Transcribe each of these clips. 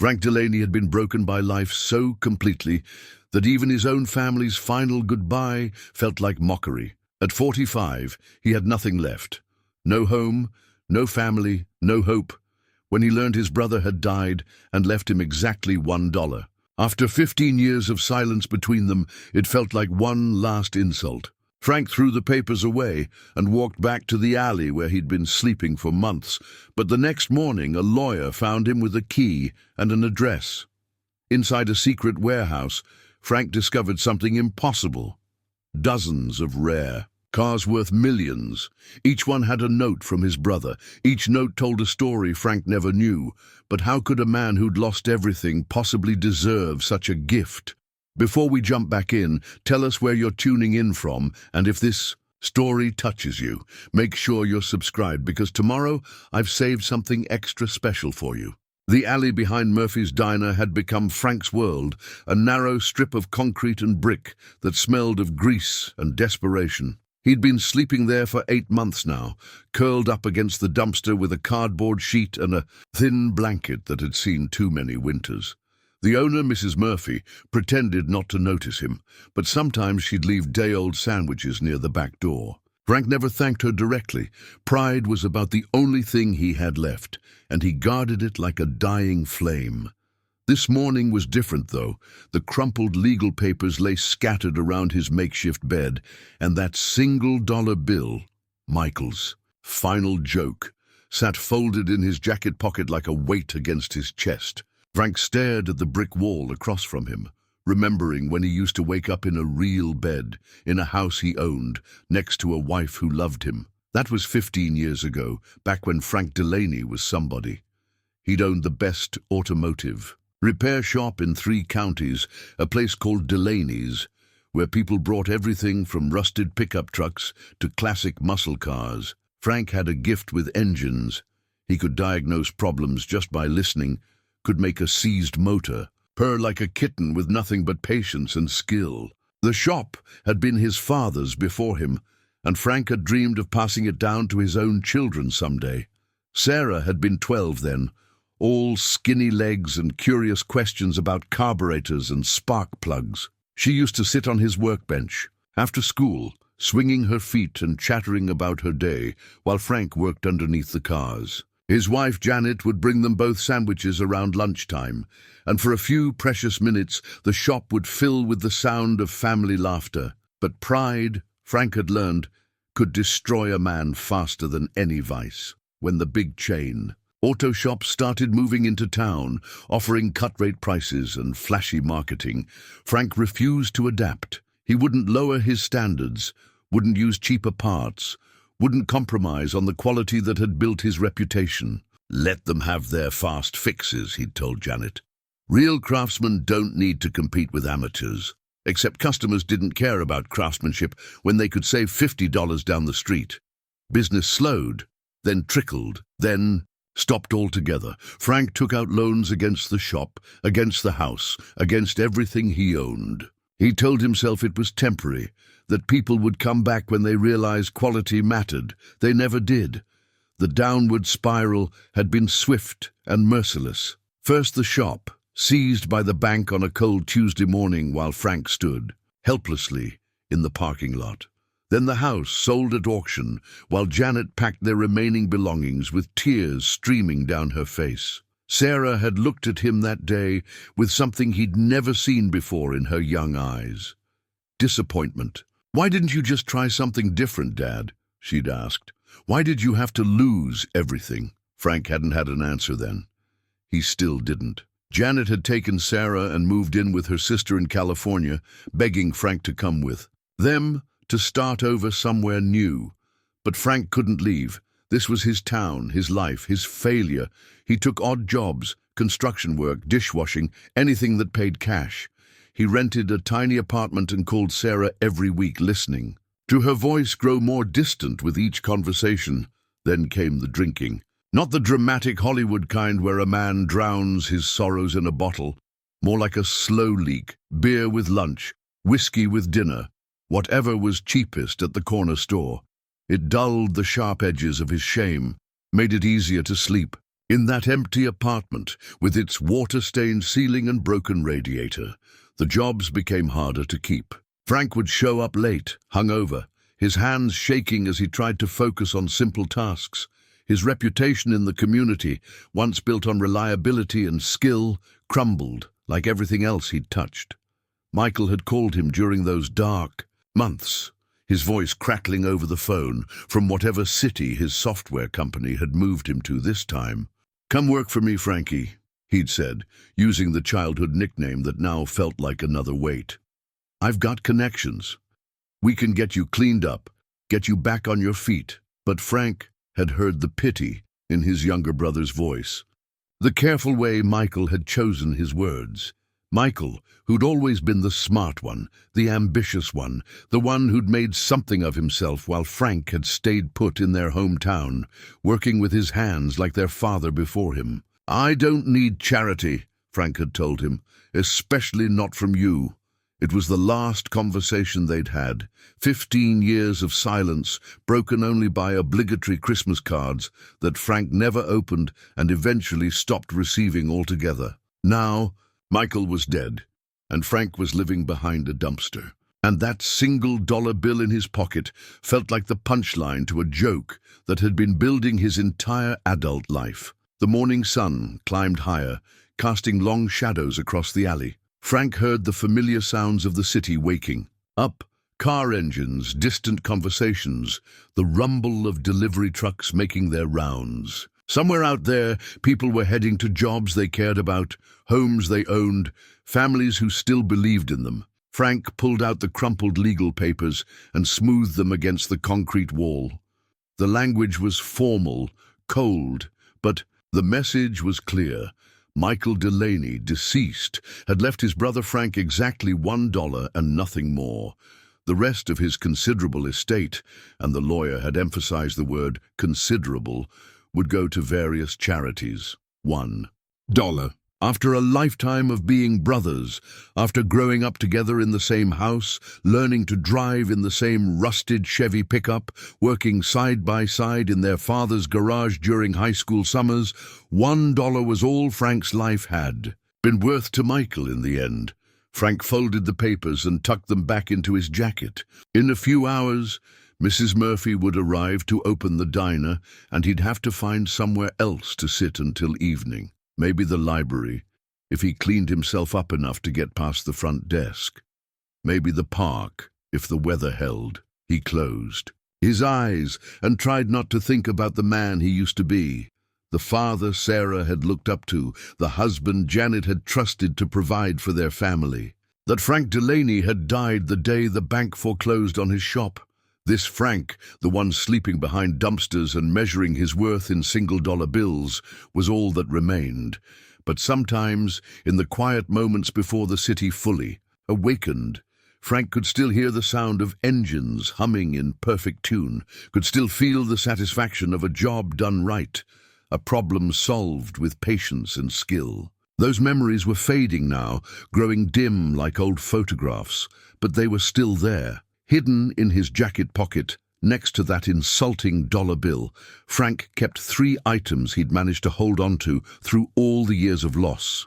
Frank Delaney had been broken by life so completely that even his own family's final goodbye felt like mockery. At 45, he had nothing left. No home, no family, no hope. When he learned his brother had died and left him exactly $1. After 15 years of silence between them, it felt like one last insult. Frank threw the papers away and walked back to the alley where he'd been sleeping for months. But the next morning, a lawyer found him with a key and an address. Inside a secret warehouse, Frank discovered something impossible. Dozens of rare cars worth millions. Each one had a note from his brother. Each note told a story Frank never knew. But how could a man who'd lost everything possibly deserve such a gift? Before we jump back in, tell us where you're tuning in from, and if this story touches you, make sure you're subscribed, because tomorrow I've saved something extra special for you. The alley behind Murphy's Diner had become Frank's world, a narrow strip of concrete and brick that smelled of grease and desperation. He'd been sleeping there for 8 months now, curled up against the dumpster with a cardboard sheet and a thin blanket that had seen too many winters. The owner, Mrs. Murphy, pretended not to notice him, but sometimes she'd leave day-old sandwiches near the back door. Frank never thanked her directly. Pride was about the only thing he had left, and he guarded it like a dying flame. This morning was different, though. The crumpled legal papers lay scattered around his makeshift bed, and that $1 bill, Michael's final joke, sat folded in his jacket pocket like a weight against his chest. Frank stared at the brick wall across from him, remembering when he used to wake up in a real bed, in a house he owned, next to a wife who loved him. That was 15 years ago, back when Frank Delaney was somebody. He'd owned the best automotive repair shop in 3 counties, a place called Delaney's, where people brought everything from rusted pickup trucks to classic muscle cars. Frank had a gift with engines. He could diagnose problems just by listening, could make a seized motor purr like a kitten with nothing but patience and skill. The shop had been his father's before him, and Frank had dreamed of passing it down to his own children someday. Sarah had been 12 then, all skinny legs and curious questions about carburetors and spark plugs. She used to sit on his workbench, after school, swinging her feet and chattering about her day, while Frank worked underneath the cars. His wife, Janet, would bring them both sandwiches around lunchtime, and for a few precious minutes the shop would fill with the sound of family laughter. But pride, Frank had learned, could destroy a man faster than any vice. When the big chain auto shops started moving into town, offering cut-rate prices and flashy marketing, Frank refused to adapt. He wouldn't lower his standards, wouldn't use cheaper parts, wouldn't compromise on the quality that had built his reputation. Let them have their fast fixes, he'd told Janet. Real craftsmen don't need to compete with amateurs. Except customers didn't care about craftsmanship when they could save $50 down the street. Business slowed, then trickled, then stopped altogether. Frank took out loans against the shop, against the house, against everything he owned. He told himself it was temporary, that people would come back when they realized quality mattered. They never did. The downward spiral had been swift and merciless. First the shop, seized by the bank on a cold Tuesday morning while Frank stood, helplessly, in the parking lot. Then the house sold at auction, while Janet packed their remaining belongings with tears streaming down her face. Sarah had looked at him that day with something he'd never seen before in her young eyes. Disappointment. "Why didn't you just try something different, Dad?" she'd asked. "Why did you have to lose everything?" Frank hadn't had an answer then. He still didn't. Janet had taken Sarah and moved in with her sister in California, begging Frank to come with them to start over somewhere new. But Frank couldn't leave. This was his town, his life, his failure. He took odd jobs, construction work, dishwashing, anything that paid cash. He rented a tiny apartment and called Sarah every week, listening to her voice grow more distant with each conversation. Then came the drinking. Not the dramatic Hollywood kind where a man drowns his sorrows in a bottle. More like a slow leak, beer with lunch, whiskey with dinner, whatever was cheapest at the corner store. It dulled the sharp edges of his shame, made it easier to sleep. In that empty apartment, with its water-stained ceiling and broken radiator, the jobs became harder to keep. Frank would show up late, hungover, his hands shaking as he tried to focus on simple tasks. His reputation in the community, once built on reliability and skill, crumbled like everything else he'd touched. Michael had called him during those dark months, his voice crackling over the phone from whatever city his software company had moved him to this time. "Come work for me, Frankie," he'd said, using the childhood nickname that now felt like another weight. "I've got connections. We can get you cleaned up, get you back on your feet." But Frank had heard the pity in his younger brother's voice, the careful way Michael had chosen his words. Michael, who'd always been the smart one, the ambitious one, the one who'd made something of himself while Frank had stayed put in their hometown, working with his hands like their father before him. "I don't need charity," Frank had told him, "especially not from you." It was the last conversation they'd had. 15 years of silence, broken only by obligatory Christmas cards that Frank never opened and eventually stopped receiving altogether. Now, Michael was dead, and Frank was living behind a dumpster. And that $1 bill in his pocket felt like the punchline to a joke that had been building his entire adult life. The morning sun climbed higher, casting long shadows across the alley. Frank heard the familiar sounds of the city waking up. Car engines, distant conversations, the rumble of delivery trucks making their rounds. Somewhere out there, people were heading to jobs they cared about, homes they owned, families who still believed in them. Frank pulled out the crumpled legal papers and smoothed them against the concrete wall. The language was formal, cold, but the message was clear. Michael Delaney, deceased, had left his brother Frank exactly $1 and nothing more. The rest of his considerable estate, and the lawyer had emphasized the word considerable, would go to various charities. $1. After a lifetime of being brothers, after growing up together in the same house, learning to drive in the same rusted Chevy pickup, working side by side in their father's garage during high school summers, $1 was all Frank's life had been worth to Michael in the end. Frank folded the papers and tucked them back into his jacket. In a few hours, Mrs. Murphy would arrive to open the diner, and he'd have to find somewhere else to sit until evening. Maybe the library, if he cleaned himself up enough to get past the front desk. Maybe the park, if the weather held. He closed his eyes and tried not to think about the man he used to be, the father Sarah had looked up to, the husband Janet had trusted to provide for their family. That Frank Delaney had died the day the bank foreclosed on his shop. This Frank, the one sleeping behind dumpsters and measuring his worth in $1 bills, was all that remained. But sometimes, in the quiet moments before the city fully awakened, Frank could still hear the sound of engines humming in perfect tune, could still feel the satisfaction of a job done right, a problem solved with patience and skill. Those memories were fading now, growing dim like old photographs, but they were still there. Hidden in his jacket pocket, next to that insulting $1 bill, Frank kept 3 items he'd managed to hold on to through all the years of loss.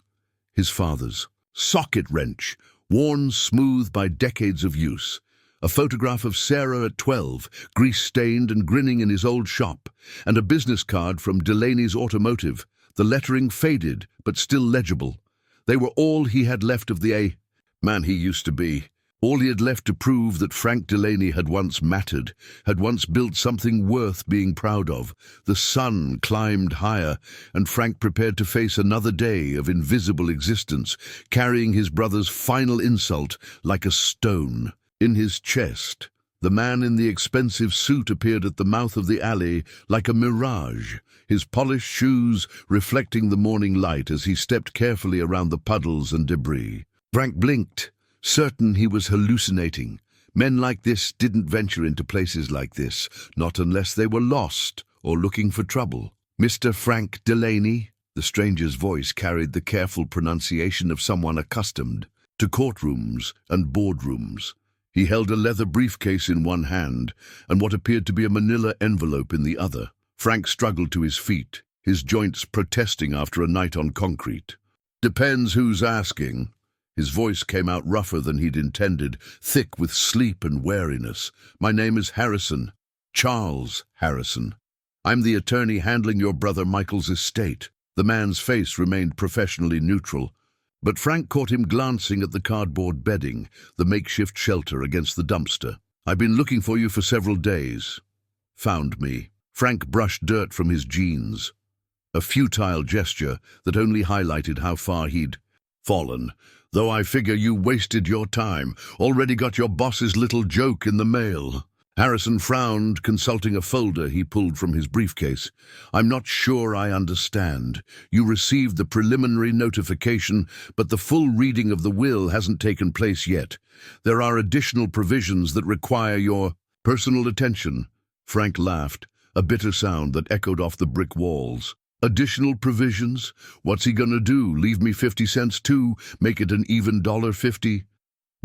His father's socket wrench, worn smooth by decades of use. A photograph of Sarah at 12, grease-stained and grinning in his old shop, and a business card from Delaney's Automotive, the lettering faded but still legible. They were all he had left of the man he used to be. All he had left to prove that Frank Delaney had once mattered, had once built something worth being proud of. The sun climbed higher, and Frank prepared to face another day of invisible existence, carrying his brother's final insult like a stone. In his chest, the man in the expensive suit appeared at the mouth of the alley like a mirage, his polished shoes reflecting the morning light as he stepped carefully around the puddles and debris. Frank blinked, certain he was hallucinating. Men like this didn't venture into places like this, not unless they were lost or looking for trouble. "Mr. Frank Delaney?" The stranger's voice carried the careful pronunciation of someone accustomed to courtrooms and boardrooms. He held a leather briefcase in one hand and what appeared to be a manila envelope in the other. Frank struggled to his feet, his joints protesting after a night on concrete. "Depends who's asking." His voice came out rougher than he'd intended, thick with sleep and weariness. "My name is Harrison. Charles Harrison. I'm the attorney handling your brother Michael's estate." The man's face remained professionally neutral, but Frank caught him glancing at the cardboard bedding, the makeshift shelter against the dumpster. "I've been looking for you for several days." "Found me." Frank brushed dirt from his jeans, a futile gesture that only highlighted how far he'd fallen. "Though I figure you wasted your time. Already got your boss's little joke in the mail." Harrison frowned, consulting a folder he pulled from his briefcase. "I'm not sure I understand. You received the preliminary notification, but the full reading of the will hasn't taken place yet. There are additional provisions that require your personal attention." Frank laughed, a bitter sound that echoed off the brick walls. "Additional provisions? What's he gonna do? Leave me 50 cents too? Make it an even $1.50?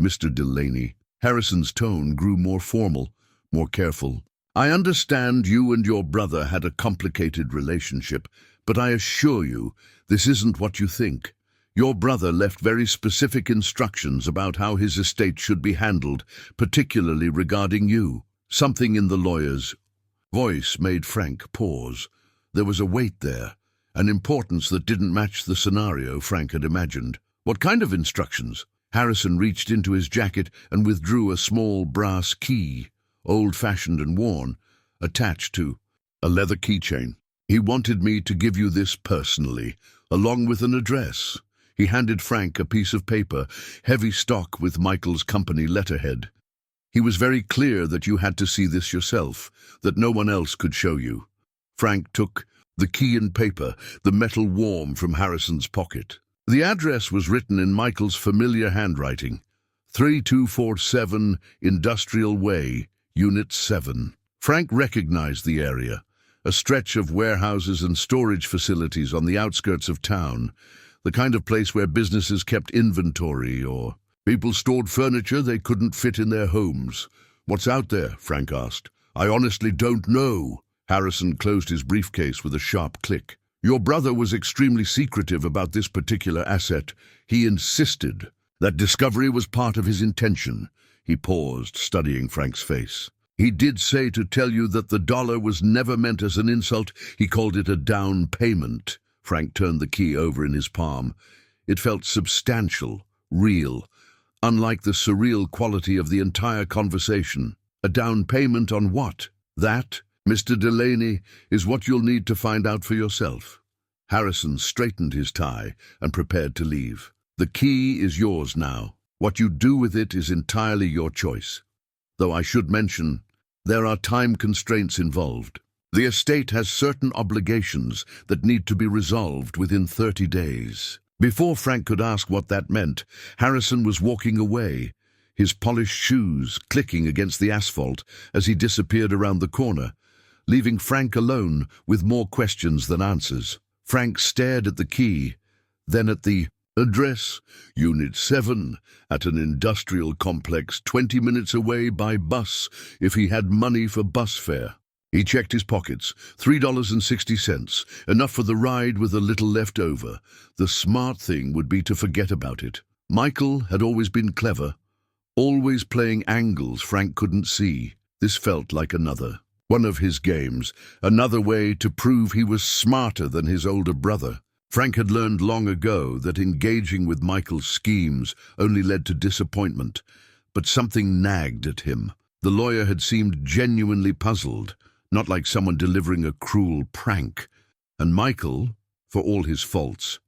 Mr. Delaney." Harrison's tone grew more formal, more careful. "I understand you and your brother had a complicated relationship, but I assure you, this isn't what you think. Your brother left very specific instructions about how his estate should be handled, particularly regarding you." Something in the lawyer's voice made Frank pause. There was a weight there, an importance that didn't match the scenario Frank had imagined. "What kind of instructions?" Harrison reached into his jacket and withdrew a small brass key, old-fashioned and worn, attached to a leather keychain. "He wanted me to give you this personally, along with an address." He handed Frank a piece of paper, heavy stock with Michael's company letterhead. "He was very clear that you had to see this yourself, that no one else could show you." Frank took the key and paper, the metal warm from Harrison's pocket. The address was written in Michael's familiar handwriting. 3247 Industrial Way, Unit 7. Frank recognized the area, a stretch of warehouses and storage facilities on the outskirts of town, the kind of place where businesses kept inventory or people stored furniture they couldn't fit in their homes. "What's out there?" Frank asked. "I honestly don't know." Harrison closed his briefcase with a sharp click. "Your brother was extremely secretive about this particular asset. He insisted that discovery was part of his intention." He paused, studying Frank's face. "He did say to tell you that the dollar was never meant as an insult. He called it a down payment." Frank turned the key over in his palm. It felt substantial, real, unlike the surreal quality of the entire conversation. "A down payment on what?" "That, Mr. Delaney, is what you'll need to find out for yourself." Harrison straightened his tie and prepared to leave. "The key is yours now. What you do with it is entirely your choice. Though I should mention, there are time constraints involved. The estate has certain obligations that need to be resolved within 30 days. Before Frank could ask what that meant, Harrison was walking away, his polished shoes clicking against the asphalt as he disappeared around the corner, leaving Frank alone with more questions than answers. Frank stared at the key, then at the address, Unit 7, at an industrial complex 20 minutes away by bus if he had money for bus fare. He checked his pockets, $3.60, enough for the ride with a little left over. The smart thing would be to forget about it. Michael had always been clever, always playing angles Frank couldn't see. This felt like another one of his games, another way to prove he was smarter than his older brother. Frank had learned long ago that engaging with Michael's schemes only led to disappointment, but something nagged at him. The lawyer had seemed genuinely puzzled, not like someone delivering a cruel prank. And Michael, for all his faults,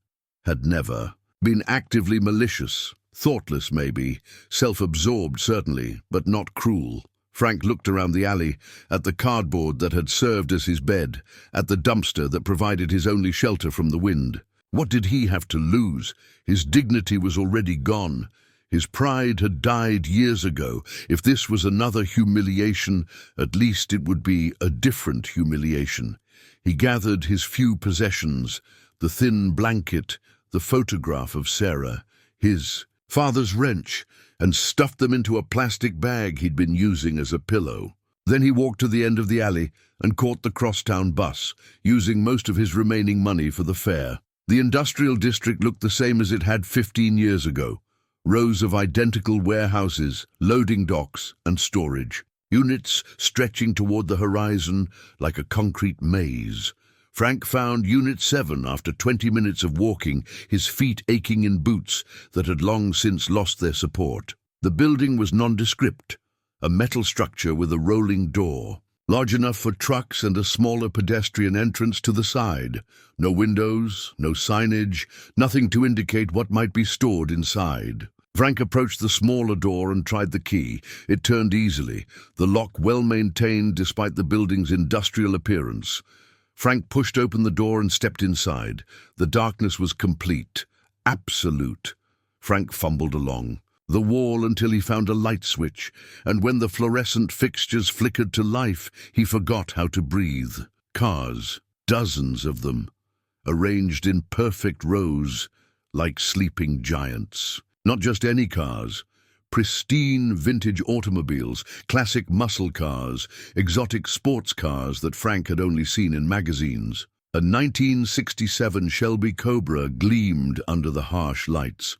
had never been actively malicious, thoughtless maybe, self-absorbed certainly, but not cruel. Frank looked around the alley, at the cardboard that had served as his bed, at the dumpster that provided his only shelter from the wind. What did he have to lose? His dignity was already gone. His pride had died years ago. If this was another humiliation, at least it would be a different humiliation. He gathered his few possessions, the thin blanket, the photograph of Sarah, his father's wrench, and stuffed them into a plastic bag he'd been using as a pillow. Then he walked to the end of the alley and caught the crosstown bus, using most of his remaining money for the fare. The industrial district looked the same as it had 15 years ago. Rows of identical warehouses, loading docks, and storage. Units stretching toward the horizon like a concrete maze. Frank found Unit 7 after 20 minutes of walking, his feet aching in boots that had long since lost their support. The building was nondescript, a metal structure with a rolling door, large enough for trucks and a smaller pedestrian entrance to the side. No windows, no signage, nothing to indicate what might be stored inside. Frank approached the smaller door and tried the key. It turned easily, the lock well maintained despite the building's industrial appearance. Frank pushed open the door and stepped inside. The darkness was complete, absolute. Frank fumbled along the wall until he found a light switch, and when the fluorescent fixtures flickered to life, he forgot how to breathe. Cars, dozens of them, arranged in perfect rows like sleeping giants. Not just any cars, pristine vintage automobiles, classic muscle cars, exotic sports cars that Frank had only seen in magazines. A 1967 Shelby Cobra gleamed under the harsh lights.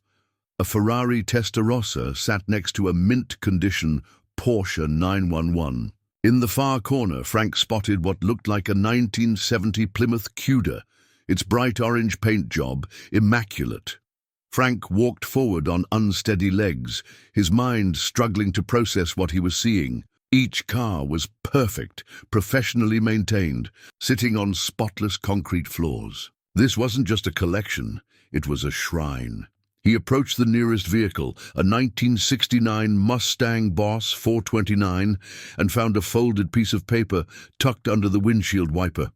A Ferrari Testarossa sat next to a mint-condition Porsche 911. In the far corner, Frank spotted what looked like a 1970 Plymouth Cuda, its bright orange paint job immaculate. Frank walked forward on unsteady legs, his mind struggling to process what he was seeing. Each car was perfect, professionally maintained, sitting on spotless concrete floors. This wasn't just a collection, it was a shrine. He approached the nearest vehicle, a 1969 Mustang Boss 429, and found a folded piece of paper tucked under the windshield wiper.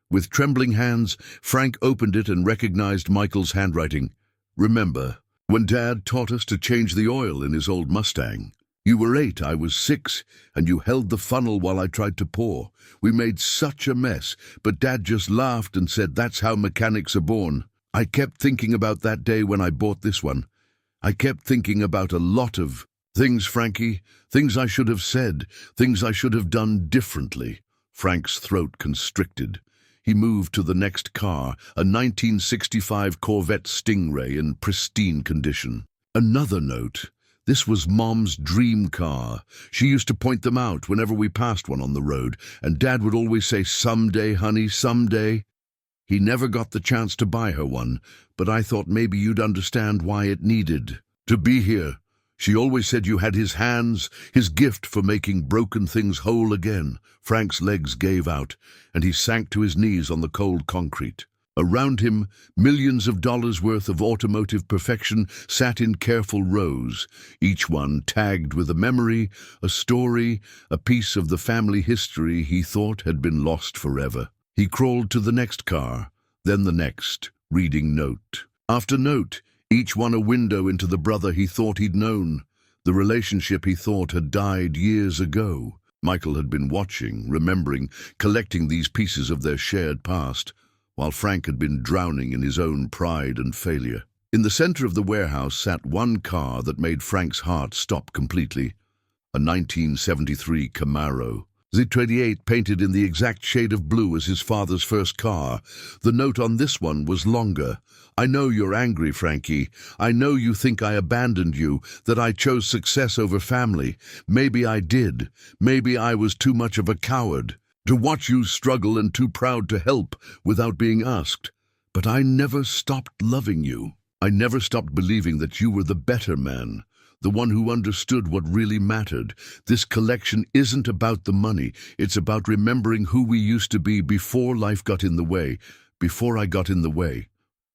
With trembling hands, Frank opened it and recognized Michael's handwriting. "Remember, when Dad taught us to change the oil in his old Mustang? You were 8, I was 6, and you held the funnel while I tried to pour. We made such a mess, but Dad just laughed and said that's how mechanics are born. I kept thinking about that day when I bought this one. I kept thinking about a lot of things, Frankie, things I should have said, things I should have done differently." Frank's throat constricted. He moved to the next car, a 1965 Corvette Stingray in pristine condition. Another note. This was Mom's dream car. She used to point them out whenever we passed one on the road, and Dad would always say, "Someday, honey, someday." He never got the chance to buy her one, but I thought maybe you'd understand why it needed to be here. She always said you had his hands, his gift for making broken things whole again. Frank's legs gave out, and he sank to his knees on the cold concrete. Around him, millions of dollars worth of automotive perfection sat in careful rows, each one tagged with a memory, a story, a piece of the family history he thought had been lost forever. He crawled to the next car, then the next, reading note after note, each one a window into the brother he thought he'd known, the relationship he thought had died years ago. Michael had been watching, remembering, collecting these pieces of their shared past, while Frank had been drowning in his own pride and failure. In the center of the warehouse sat one car that made Frank's heart stop completely, a 1973 Camaro. Z28 painted in the exact shade of blue as his father's first car. The note on this one was longer. "I know you're angry, Frankie. I know you think I abandoned you, that I chose success over family. Maybe I did. Maybe I was too much of a coward to watch you struggle and too proud to help without being asked. But I never stopped loving you. I never stopped believing that you were the better man, the one who understood what really mattered. This collection isn't about the money. It's about remembering who we used to be before life got in the way, before I got in the way."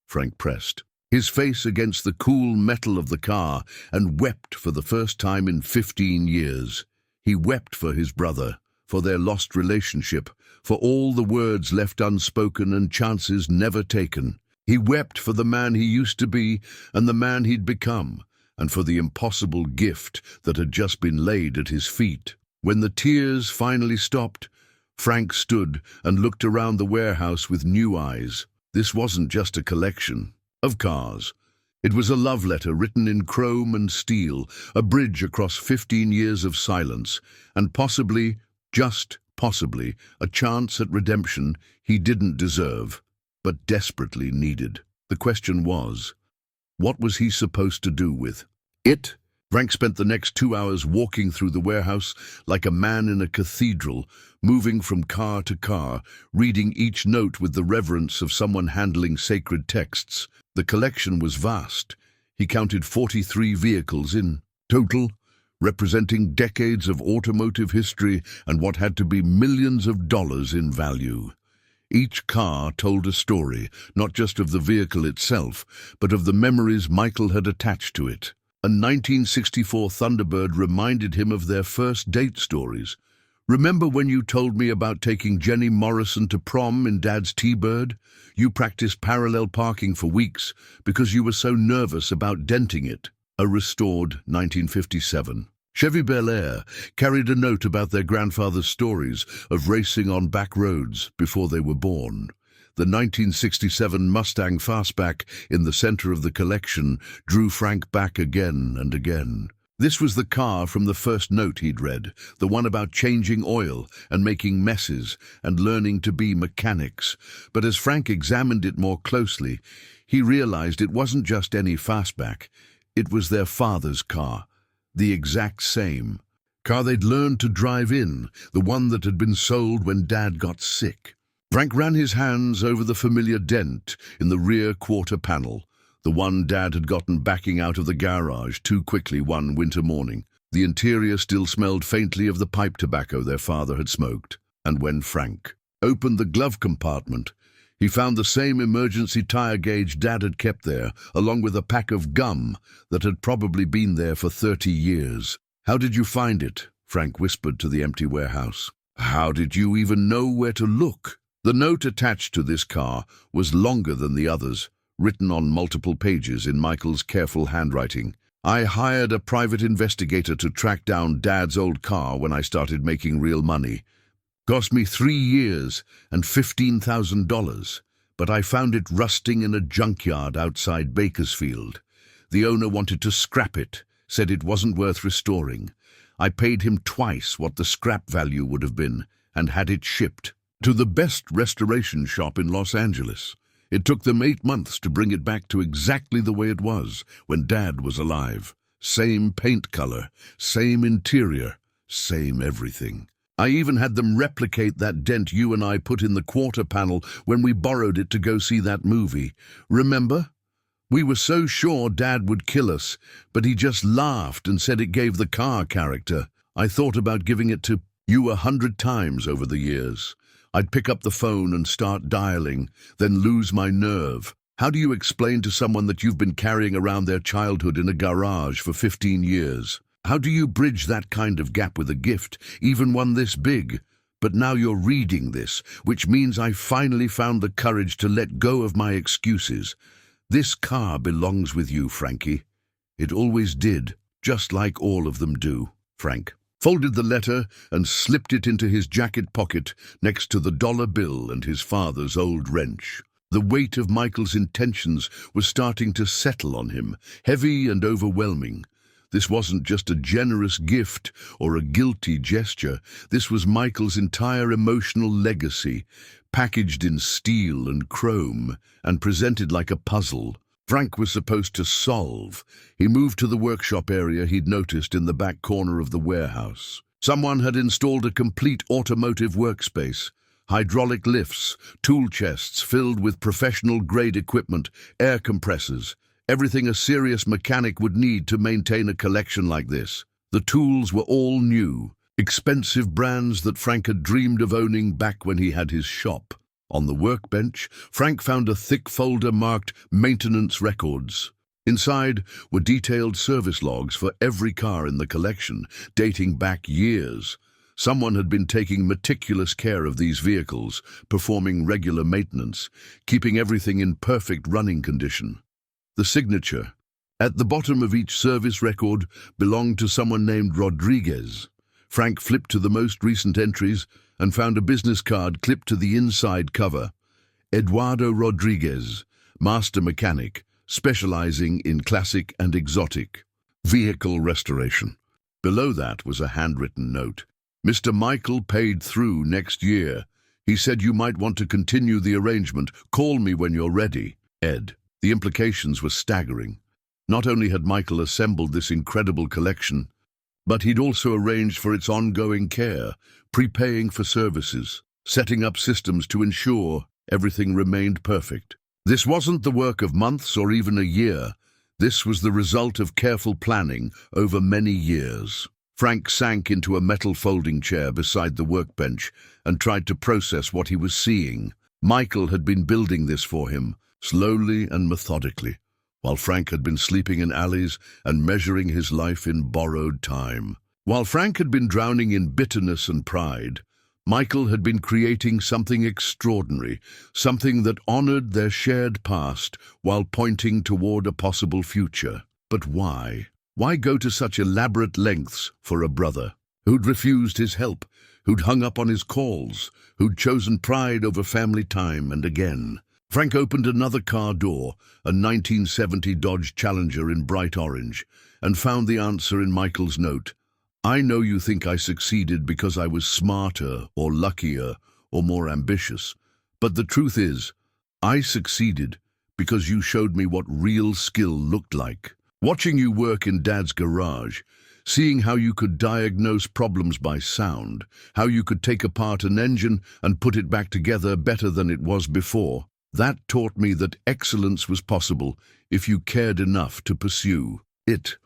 Frank pressed his face against the cool metal of the car and wept for the first time in 15 years. He wept for his brother, for their lost relationship, for all the words left unspoken and chances never taken. He wept for the man he used to be and the man he'd become, and for the impossible gift that had just been laid at his feet. When the tears finally stopped, Frank stood and looked around the warehouse with new eyes. This wasn't just a collection of cars. It was a love letter written in chrome and steel, a bridge across 15 years of silence, and possibly Just, possibly, a chance at redemption he didn't deserve, but desperately needed. The question was, what was he supposed to do with it? Frank spent the next 2 hours walking through the warehouse like a man in a cathedral, moving from car to car, reading each note with the reverence of someone handling sacred texts. The collection was vast. He counted 43 vehicles in total, representing decades of automotive history and what had to be millions of dollars in value. Each car told a story, not just of the vehicle itself, but of the memories Michael had attached to it. A 1964 Thunderbird reminded him of their first date stories. "Remember when you told me about taking Jenny Morrison to prom in Dad's T-Bird? You practiced parallel parking for weeks because you were so nervous about denting it." A restored 1957 Chevy Bel Air carried a note about their grandfather's stories of racing on back roads before they were born. The 1967 Mustang Fastback in the center of the collection drew Frank back again and again. This was the car from the first note he'd read, the one about changing oil and making messes and learning to be mechanics. But as Frank examined it more closely, he realized it wasn't just any Fastback. It was their father's car, the exact same. Car they'd learned to drive in, the one that had been sold when Dad got sick. Frank ran his hands over the familiar dent in the rear quarter panel, the one Dad had gotten backing out of the garage too quickly one winter morning. The interior still smelled faintly of the pipe tobacco their father had smoked. And when Frank opened the glove compartment, he found the same emergency tire gauge Dad had kept there, along with a pack of gum that had probably been there for 30 years. "How did you find it?" Frank whispered to the empty warehouse. "How did you even know where to look?" The note attached to this car was longer than the others, written on multiple pages in Michael's careful handwriting. "I hired a private investigator to track down Dad's old car when I started making real money. Cost me 3 years and $15,000, but I found it rusting in a junkyard outside Bakersfield. The owner wanted to scrap it, said it wasn't worth restoring. I paid him twice what the scrap value would have been and had it shipped to the best restoration shop in Los Angeles. It took them 8 months to bring it back to exactly the way it was when Dad was alive. Same paint color, same interior, same everything. I even had them replicate that dent you and I put in the quarter panel when we borrowed it to go see that movie. Remember? We were so sure Dad would kill us, but he just laughed and said it gave the car character. I thought about giving it to you 100 times over the years. I'd pick up the phone and start dialing, then lose my nerve. How do you explain to someone that you've been carrying around their childhood in a garage for 15 years? How do you bridge that kind of gap with a gift, even one this big? But now you're reading this, which means I finally found the courage to let go of my excuses. This car belongs with you, Frankie. It always did, just like all of them do. Frank folded the letter and slipped it into his jacket pocket next to the dollar bill and his father's old wrench. The weight of Michael's intentions was starting to settle on him, heavy and overwhelming. This wasn't just a generous gift or a guilty gesture. This was Michael's entire emotional legacy, packaged in steel and chrome and presented like a puzzle Frank was supposed to solve. He moved to the workshop area he'd noticed in the back corner of the warehouse. Someone had installed a complete automotive workspace. Hydraulic lifts, tool chests filled with professional-grade equipment, air compressors, everything a serious mechanic would need to maintain a collection like this. The tools were all new, expensive brands that Frank had dreamed of owning back when he had his shop. On the workbench, Frank found a thick folder marked Maintenance Records. Inside were detailed service logs for every car in the collection, dating back years. Someone had been taking meticulous care of these vehicles, performing regular maintenance, keeping everything in perfect running condition. The signature at the bottom of each service record belonged to someone named Rodriguez. Frank flipped to the most recent entries and found a business card clipped to the inside cover. Eduardo Rodriguez, master mechanic, specializing in classic and exotic vehicle restoration. Below that was a handwritten note. Mr. Michael paid through next year. He said you might want to continue the arrangement. Call me when you're ready. Ed. The implications were staggering. Not only had Michael assembled this incredible collection, but he'd also arranged for its ongoing care, prepaying for services, setting up systems to ensure everything remained perfect. This wasn't the work of months or even a year. This was the result of careful planning over many years. Frank sank into a metal folding chair beside the workbench and tried to process what he was seeing. Michael had been building this for him, slowly and methodically, while Frank had been sleeping in alleys and measuring his life in borrowed time. While Frank had been drowning in bitterness and pride, Michael had been creating something extraordinary, something that honored their shared past while pointing toward a possible future. But why? Why go to such elaborate lengths for a brother who'd refused his help, who'd hung up on his calls, who'd chosen pride over family time and again? Frank opened another car door, a 1970 Dodge Challenger in bright orange, and found the answer in Michael's note. I know you think I succeeded because I was smarter or luckier or more ambitious, but the truth is, I succeeded because you showed me what real skill looked like. Watching you work in Dad's garage, seeing how you could diagnose problems by sound, how you could take apart an engine and put it back together better than it was before, that taught me that excellence was possible if you cared enough to pursue it.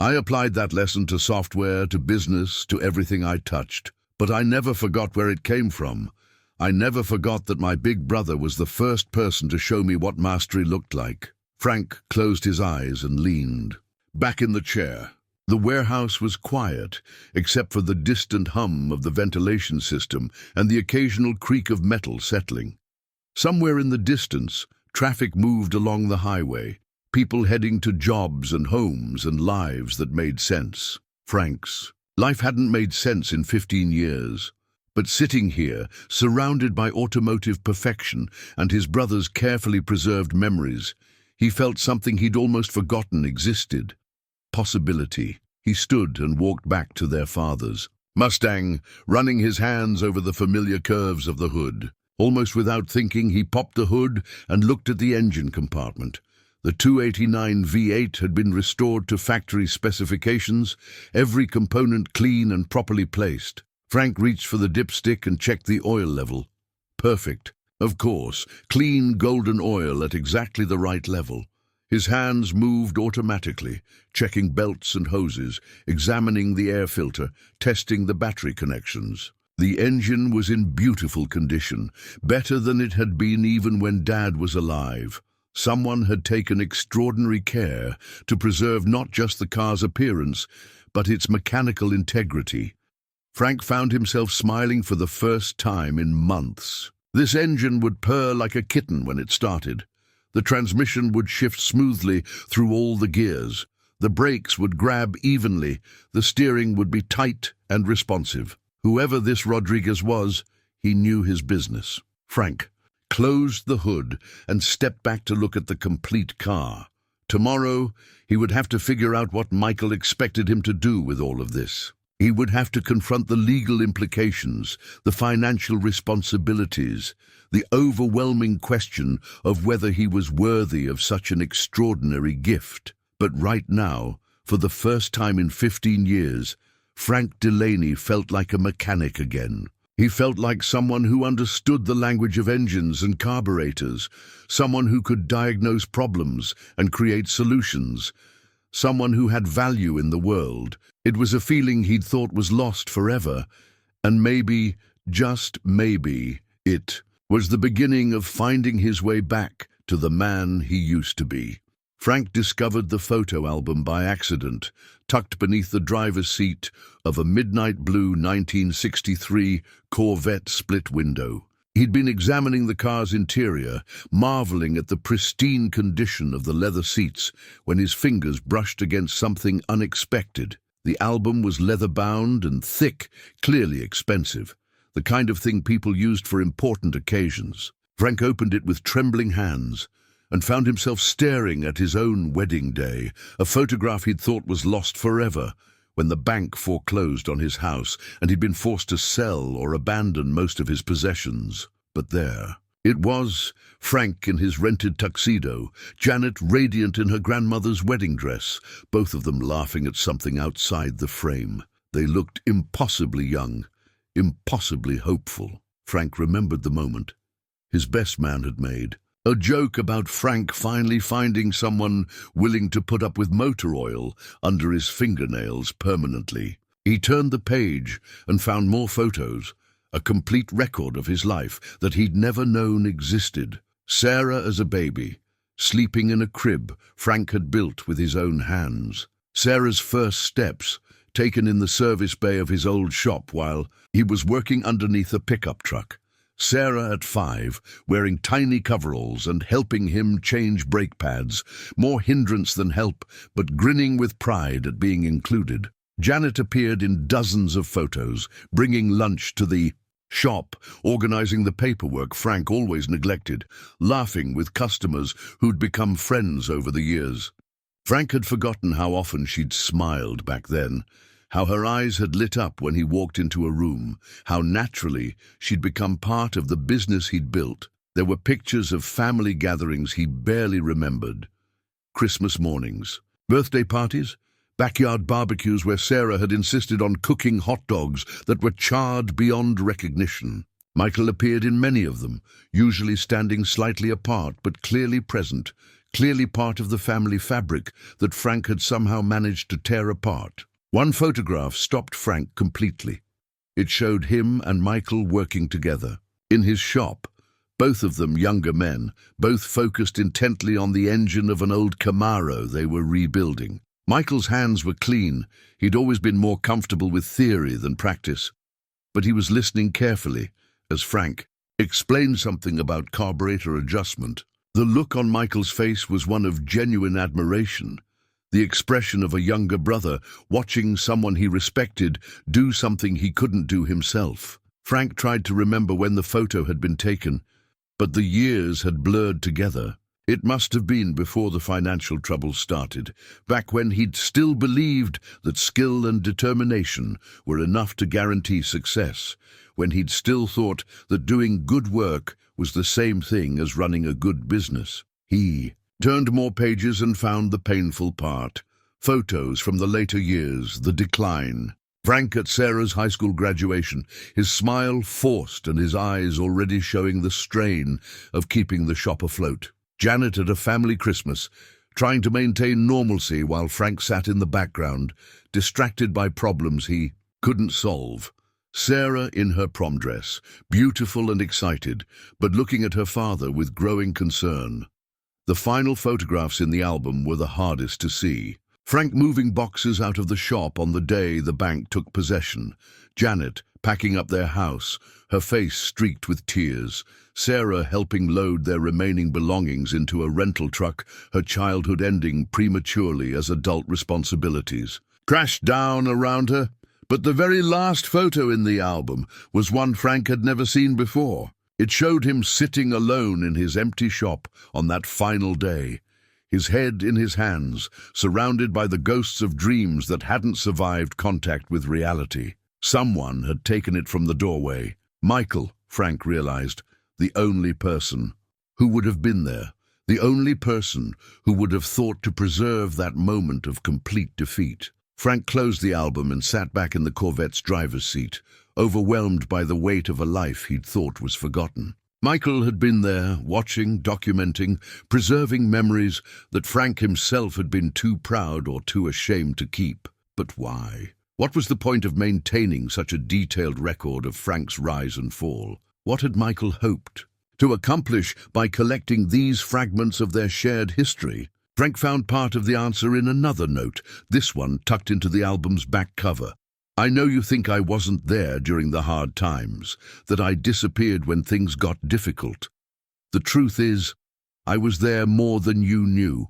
I applied that lesson to software, to business, to everything I touched. But I never forgot where it came from. I never forgot that my big brother was the first person to show me what mastery looked like. Frank closed his eyes and leaned back in the chair. The warehouse was quiet, except for the distant hum of the ventilation system and the occasional creak of metal settling. Somewhere in the distance, traffic moved along the highway, people heading to jobs and homes and lives that made sense. Frank's life hadn't made sense in 15 years, but sitting here, surrounded by automotive perfection and his brother's carefully preserved memories, he felt something he'd almost forgotten existed. Possibility. He stood and walked back to their father's Mustang, running his hands over the familiar curves of the hood. Almost without thinking, he popped the hood and looked at the engine compartment. The 289 V8 had been restored to factory specifications, every component clean and properly placed. Frank reached for the dipstick and checked the oil level. Perfect. Of course, clean golden oil at exactly the right level. His hands moved automatically, checking belts and hoses, examining the air filter, testing the battery connections. The engine was in beautiful condition, better than it had been even when Dad was alive. Someone had taken extraordinary care to preserve not just the car's appearance, but its mechanical integrity. Frank found himself smiling for the first time in months. This engine would purr like a kitten when it started. The transmission would shift smoothly through all the gears. The brakes would grab evenly. The steering would be tight and responsive. Whoever this Rodriguez was, he knew his business. Frank closed the hood and stepped back to look at the complete car. Tomorrow, he would have to figure out what Michael expected him to do with all of this. He would have to confront the legal implications, the financial responsibilities, the overwhelming question of whether he was worthy of such an extraordinary gift. But right now, for the first time in 15 years, Frank Delaney felt like a mechanic again. He felt like someone who understood the language of engines and carburetors, someone who could diagnose problems and create solutions, someone who had value in the world. It was a feeling he'd thought was lost forever, and maybe, just maybe, it was the beginning of finding his way back to the man he used to be. Frank discovered the photo album by accident, tucked beneath the driver's seat of a midnight blue 1963 Corvette split window. He'd been examining the car's interior, marveling at the pristine condition of the leather seats, when his fingers brushed against something unexpected. The album was leather-bound and thick, clearly expensive, the kind of thing people used for important occasions. Frank opened it with trembling hands and found himself staring at his own wedding day, a photograph he'd thought was lost forever, when the bank foreclosed on his house and he'd been forced to sell or abandon most of his possessions. But there it was, Frank in his rented tuxedo, Janet radiant in her grandmother's wedding dress, both of them laughing at something outside the frame. They looked impossibly young, impossibly hopeful. Frank remembered the moment his best man had made. A joke about Frank finally finding someone willing to put up with motor oil under his fingernails permanently. He turned the page and found more photos, a complete record of his life that he'd never known existed. Sarah as a baby, sleeping in a crib Frank had built with his own hands. Sarah's first steps, taken in the service bay of his old shop while he was working underneath a pickup truck. Sarah at 5, wearing tiny coveralls and helping him change brake pads, more hindrance than help, but grinning with pride at being included. Janet appeared in dozens of photos, bringing lunch to the shop, organizing the paperwork Frank always neglected, laughing with customers who'd become friends over the years. Frank had forgotten how often she'd smiled back then, how her eyes had lit up when he walked into a room, how naturally she'd become part of the business he'd built. There were pictures of family gatherings he barely remembered. Christmas mornings, birthday parties, backyard barbecues where Sarah had insisted on cooking hot dogs that were charred beyond recognition. Michael appeared in many of them, usually standing slightly apart but clearly present, clearly part of the family fabric that Frank had somehow managed to tear apart. One photograph stopped Frank completely. It showed him and Michael working together. In his shop, both of them younger men, both focused intently on the engine of an old Camaro they were rebuilding. Michael's hands were clean. He'd always been more comfortable with theory than practice. But he was listening carefully as Frank explained something about carburetor adjustment. The look on Michael's face was one of genuine admiration. The expression of a younger brother watching someone he respected do something he couldn't do himself. Frank tried to remember when the photo had been taken, but the years had blurred together. It must have been before the financial troubles started, back when he'd still believed that skill and determination were enough to guarantee success, when he'd still thought that doing good work was the same thing as running a good business. He turned more pages and found the painful part. Photos from the later years, the decline. Frank at Sarah's high school graduation, his smile forced and his eyes already showing the strain of keeping the shop afloat. Janet at a family Christmas, trying to maintain normalcy while Frank sat in the background, distracted by problems he couldn't solve. Sarah in her prom dress, beautiful and excited, but looking at her father with growing concern. The final photographs in the album were the hardest to see. Frank moving boxes out of the shop on the day the bank took possession. Janet packing up their house, her face streaked with tears. Sarah helping load their remaining belongings into a rental truck, her childhood ending prematurely as adult responsibilities crashed down around her. But the very last photo in the album was one Frank had never seen before. It showed him sitting alone in his empty shop on that final day, his head in his hands, surrounded by the ghosts of dreams that hadn't survived contact with reality. Someone had taken it from the doorway. Michael, Frank realized, the only person who would have been there, the only person who would have thought to preserve that moment of complete defeat. Frank closed the album and sat back in the Corvette's driver's seat, overwhelmed by the weight of a life he'd thought was forgotten. Michael had been there, watching, documenting, preserving memories that Frank himself had been too proud or too ashamed to keep. But why? What was the point of maintaining such a detailed record of Frank's rise and fall? What had Michael hoped to accomplish by collecting these fragments of their shared history? Frank found part of the answer in another note, this one tucked into the album's back cover. I know you think I wasn't there during the hard times, that I disappeared when things got difficult. The truth is, I was there more than you knew.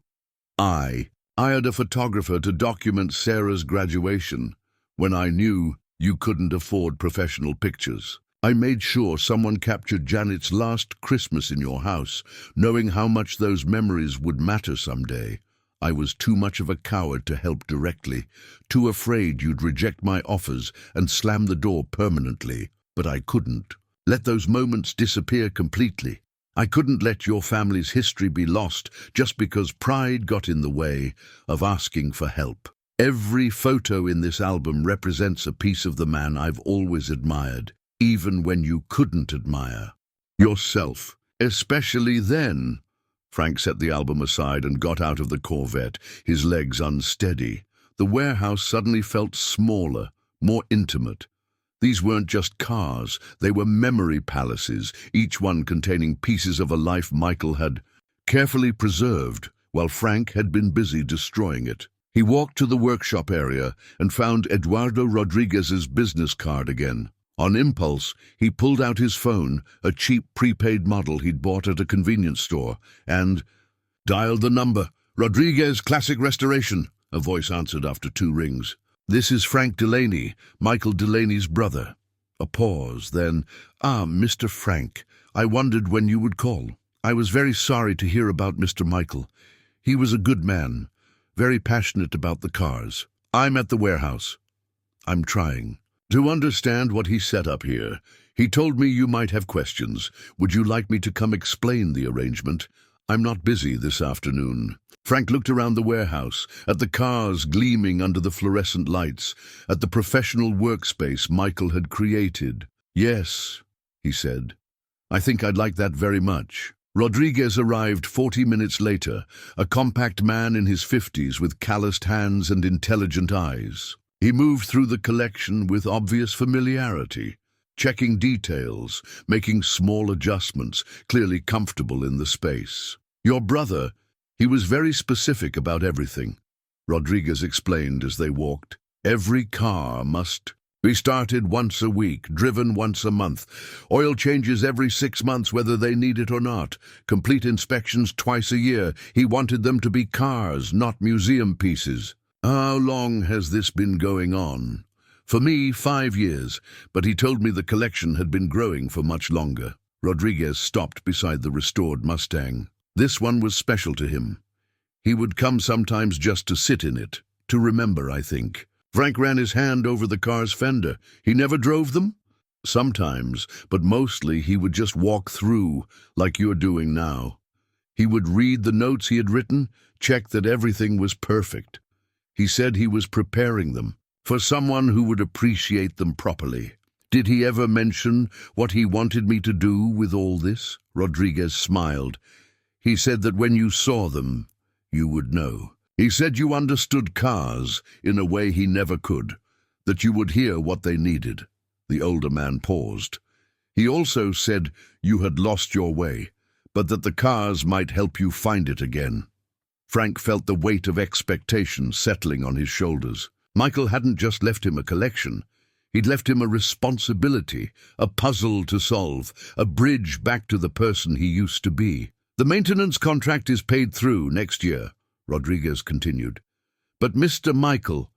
I hired a photographer to document Sarah's graduation when I knew you couldn't afford professional pictures. I made sure someone captured Janet's last Christmas in your house, knowing how much those memories would matter someday. I was too much of a coward to help directly, too afraid you'd reject my offers and slam the door permanently. But I couldn't let those moments disappear completely. I couldn't let your family's history be lost just because pride got in the way of asking for help. Every photo in this album represents a piece of the man I've always admired, even when you couldn't admire yourself. Especially then. Frank set the album aside and got out of the Corvette, his legs unsteady. The warehouse suddenly felt smaller, more intimate. These weren't just cars, they were memory palaces, each one containing pieces of a life Michael had carefully preserved, while Frank had been busy destroying it. He walked to the workshop area and found Eduardo Rodriguez's business card again. On impulse, he pulled out his phone, a cheap prepaid model he'd bought at a convenience store, and dialed the number. "Rodriguez Classic Restoration," a voice answered after 2 rings. "This is Frank Delaney, Michael Delaney's brother." A pause, then, Mr. Frank, I wondered when you would call. I was very sorry to hear about Mr. Michael. He was a good man, very passionate about the cars. I'm at the warehouse. I'm trying to understand what he set up here. He told me you might have questions. Would you like me to come explain the arrangement? I'm not busy this afternoon." Frank looked around the warehouse, at the cars gleaming under the fluorescent lights, at the professional workspace Michael had created. "Yes," he said. "I think I'd like that very much." Rodriguez arrived 40 minutes later, a compact man in his 50s with calloused hands and intelligent eyes. He moved through the collection with obvious familiarity, checking details, making small adjustments, clearly comfortable in the space. "Your brother, he was very specific about everything," Rodriguez explained as they walked. "Every car must be started once a week, driven once a month, oil changes every 6 months whether they need it or not, complete inspections twice a year. He wanted them to be cars, not museum pieces." "How long has this been going on?" "For me, 5 years, but he told me the collection had been growing for much longer." Rodriguez stopped beside the restored Mustang. This one was special to him. He would come sometimes just to sit in it, to remember, I think. Frank ran his hand over the car's fender. "He never drove them?" "Sometimes, but mostly he would just walk through, like you're doing now. He would read the notes he had written, check that everything was perfect. He said he was preparing them for someone who would appreciate them properly." "Did he ever mention what he wanted me to do with all this?" Rodriguez smiled. "He said that when you saw them, you would know. He said you understood cars in a way he never could, that you would hear what they needed." The older man paused. "He also said you had lost your way, but that the cars might help you find it again." Frank felt the weight of expectation settling on his shoulders. Michael hadn't just left him a collection. He'd left him a responsibility, a puzzle to solve, a bridge back to the person he used to be. "The maintenance contract is paid through next year," Rodriguez continued. "But Mr. Michael,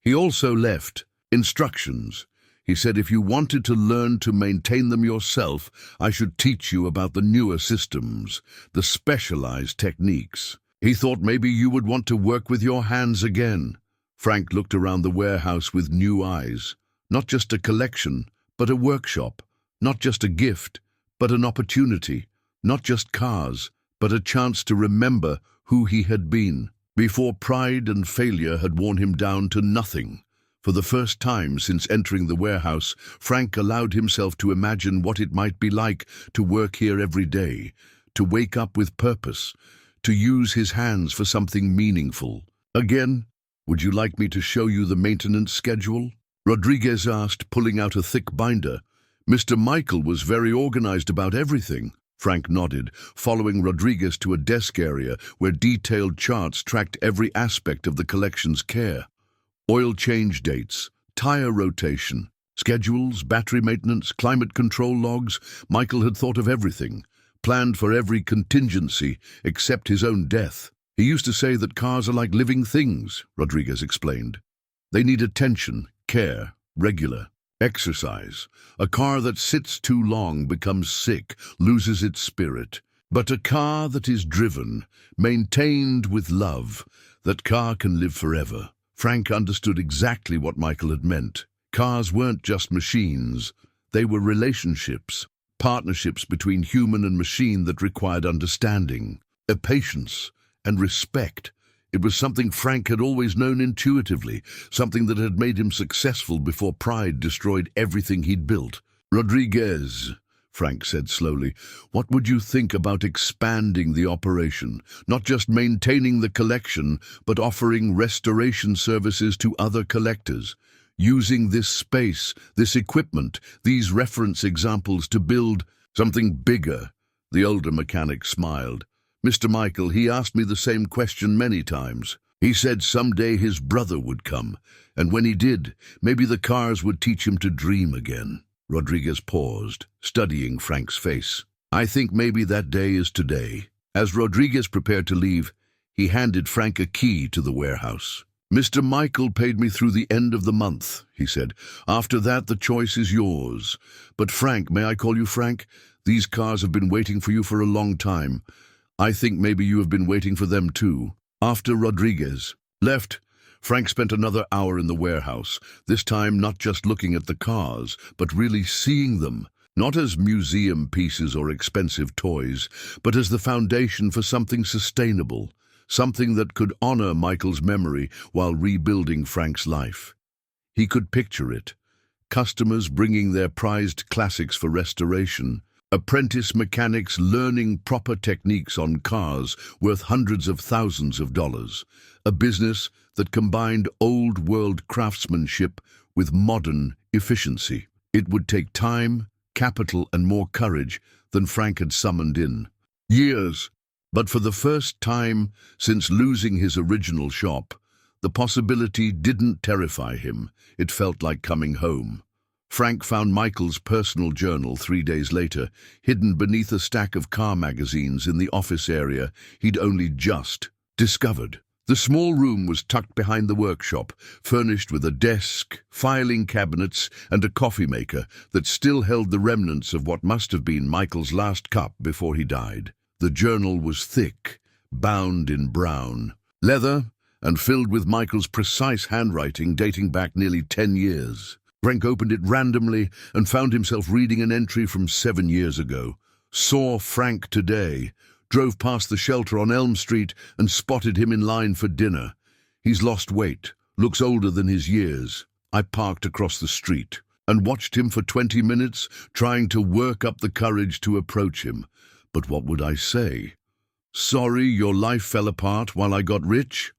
he also left instructions. He said if you wanted to learn to maintain them yourself, I should teach you about the newer systems, the specialized techniques. He thought maybe you would want to work with your hands again." Frank looked around the warehouse with new eyes. Not just a collection, but a workshop. Not just a gift, but an opportunity. Not just cars, but a chance to remember who he had been, before pride and failure had worn him down to nothing. For the first time since entering the warehouse, Frank allowed himself to imagine what it might be like to work here every day, to wake up with purpose, to use his hands for something meaningful. "Again, would you like me to show you the maintenance schedule?" Rodriguez asked, pulling out a thick binder. "Mr. Michael was very organized about everything." Frank nodded, following Rodriguez to a desk area where detailed charts tracked every aspect of the collection's care. Oil change dates, tire rotation, schedules, battery maintenance, climate control logs. Michael had thought of everything, planned for every contingency except his own death. "He used to say that cars are like living things," Rodriguez explained. "They need attention, care, regular exercise. A car that sits too long becomes sick, loses its spirit. But a car that is driven, maintained with love, That car can live forever. Frank understood exactly what Michael had meant. Cars weren't just machines. They were relationships, partnerships between human and machine that required understanding, patience, and respect. It was something Frank had always known intuitively, something that had made him successful before pride destroyed everything he'd built. "Rodriguez," Frank said slowly, "what would you think about expanding the operation? Not just maintaining the collection, but offering restoration services to other collectors. Using this space, this equipment, these reference examples to build something bigger." The older mechanic smiled. "Mr. Michael, he asked me the same question many times. He said someday his brother would come, and when he did, maybe the cars would teach him to dream again." Rodriguez paused, studying Frank's face. "I think maybe that day is today." As Rodriguez prepared to leave, he handed Frank a key to the warehouse. "Mr. Michael paid me through the end of the month," he said. "After that, the choice is yours. But Frank, may I call you Frank? These cars have been waiting for you for a long time. I think maybe you have been waiting for them too." After Rodriguez left, Frank spent another hour in the warehouse, this time not just looking at the cars, but really seeing them, not as museum pieces or expensive toys, but as the foundation for something sustainable, something that could honor Michael's memory while rebuilding Frank's life. He could picture it: customers bringing their prized classics for restoration, apprentice mechanics learning proper techniques on cars worth hundreds of thousands of dollars, a business that combined old-world craftsmanship with modern efficiency. It would take time, capital, and more courage than Frank had summoned in years. But for the first time since losing his original shop, the possibility didn't terrify him. It felt like coming home. Frank found Michael's personal journal 3 days later, hidden beneath a stack of car magazines in the office area he'd only just discovered. The small room was tucked behind the workshop, furnished with a desk, filing cabinets, and a coffee maker that still held the remnants of what must have been Michael's last cup before he died. The journal was thick, bound in brown leather, and filled with Michael's precise handwriting dating back nearly 10 years. Frank opened it randomly and found himself reading an entry from 7 years ago. "Saw Frank today. Drove past the shelter on Elm Street and spotted him in line for dinner. He's lost weight, looks older than his years. I parked across the street and watched him for 20 minutes, trying to work up the courage to approach him. But what would I say? Sorry your life fell apart while I got rich?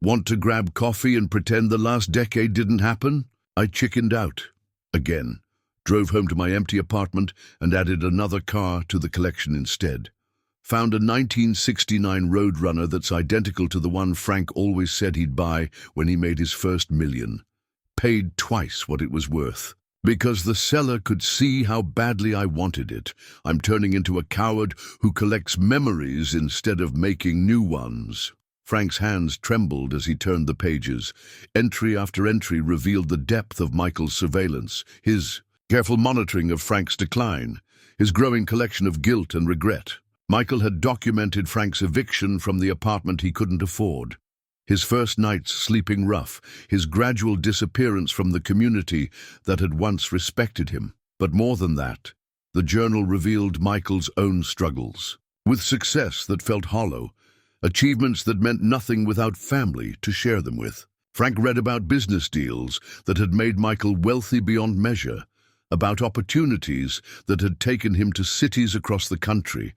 Want to grab coffee and pretend the last decade didn't happen?" I chickened out. Again, drove home to my empty apartment and added another car to the collection instead. Found a 1969 Roadrunner that's identical to the one Frank always said he'd buy when he made his first million. Paid twice what it was worth. Because the seller could see how badly I wanted it. I'm turning into a coward who collects memories instead of making new ones. Frank's hands trembled as he turned the pages. Entry after entry revealed the depth of Michael's surveillance, his careful monitoring of Frank's decline, his growing collection of guilt and regret. Michael had documented Frank's eviction from the apartment he couldn't afford, his first nights sleeping rough, his gradual disappearance from the community that had once respected him. But more than that, the journal revealed Michael's own struggles, with success that felt hollow, achievements that meant nothing without family to share them with. Frank read about business deals that had made Michael wealthy beyond measure, about opportunities that had taken him to cities across the country,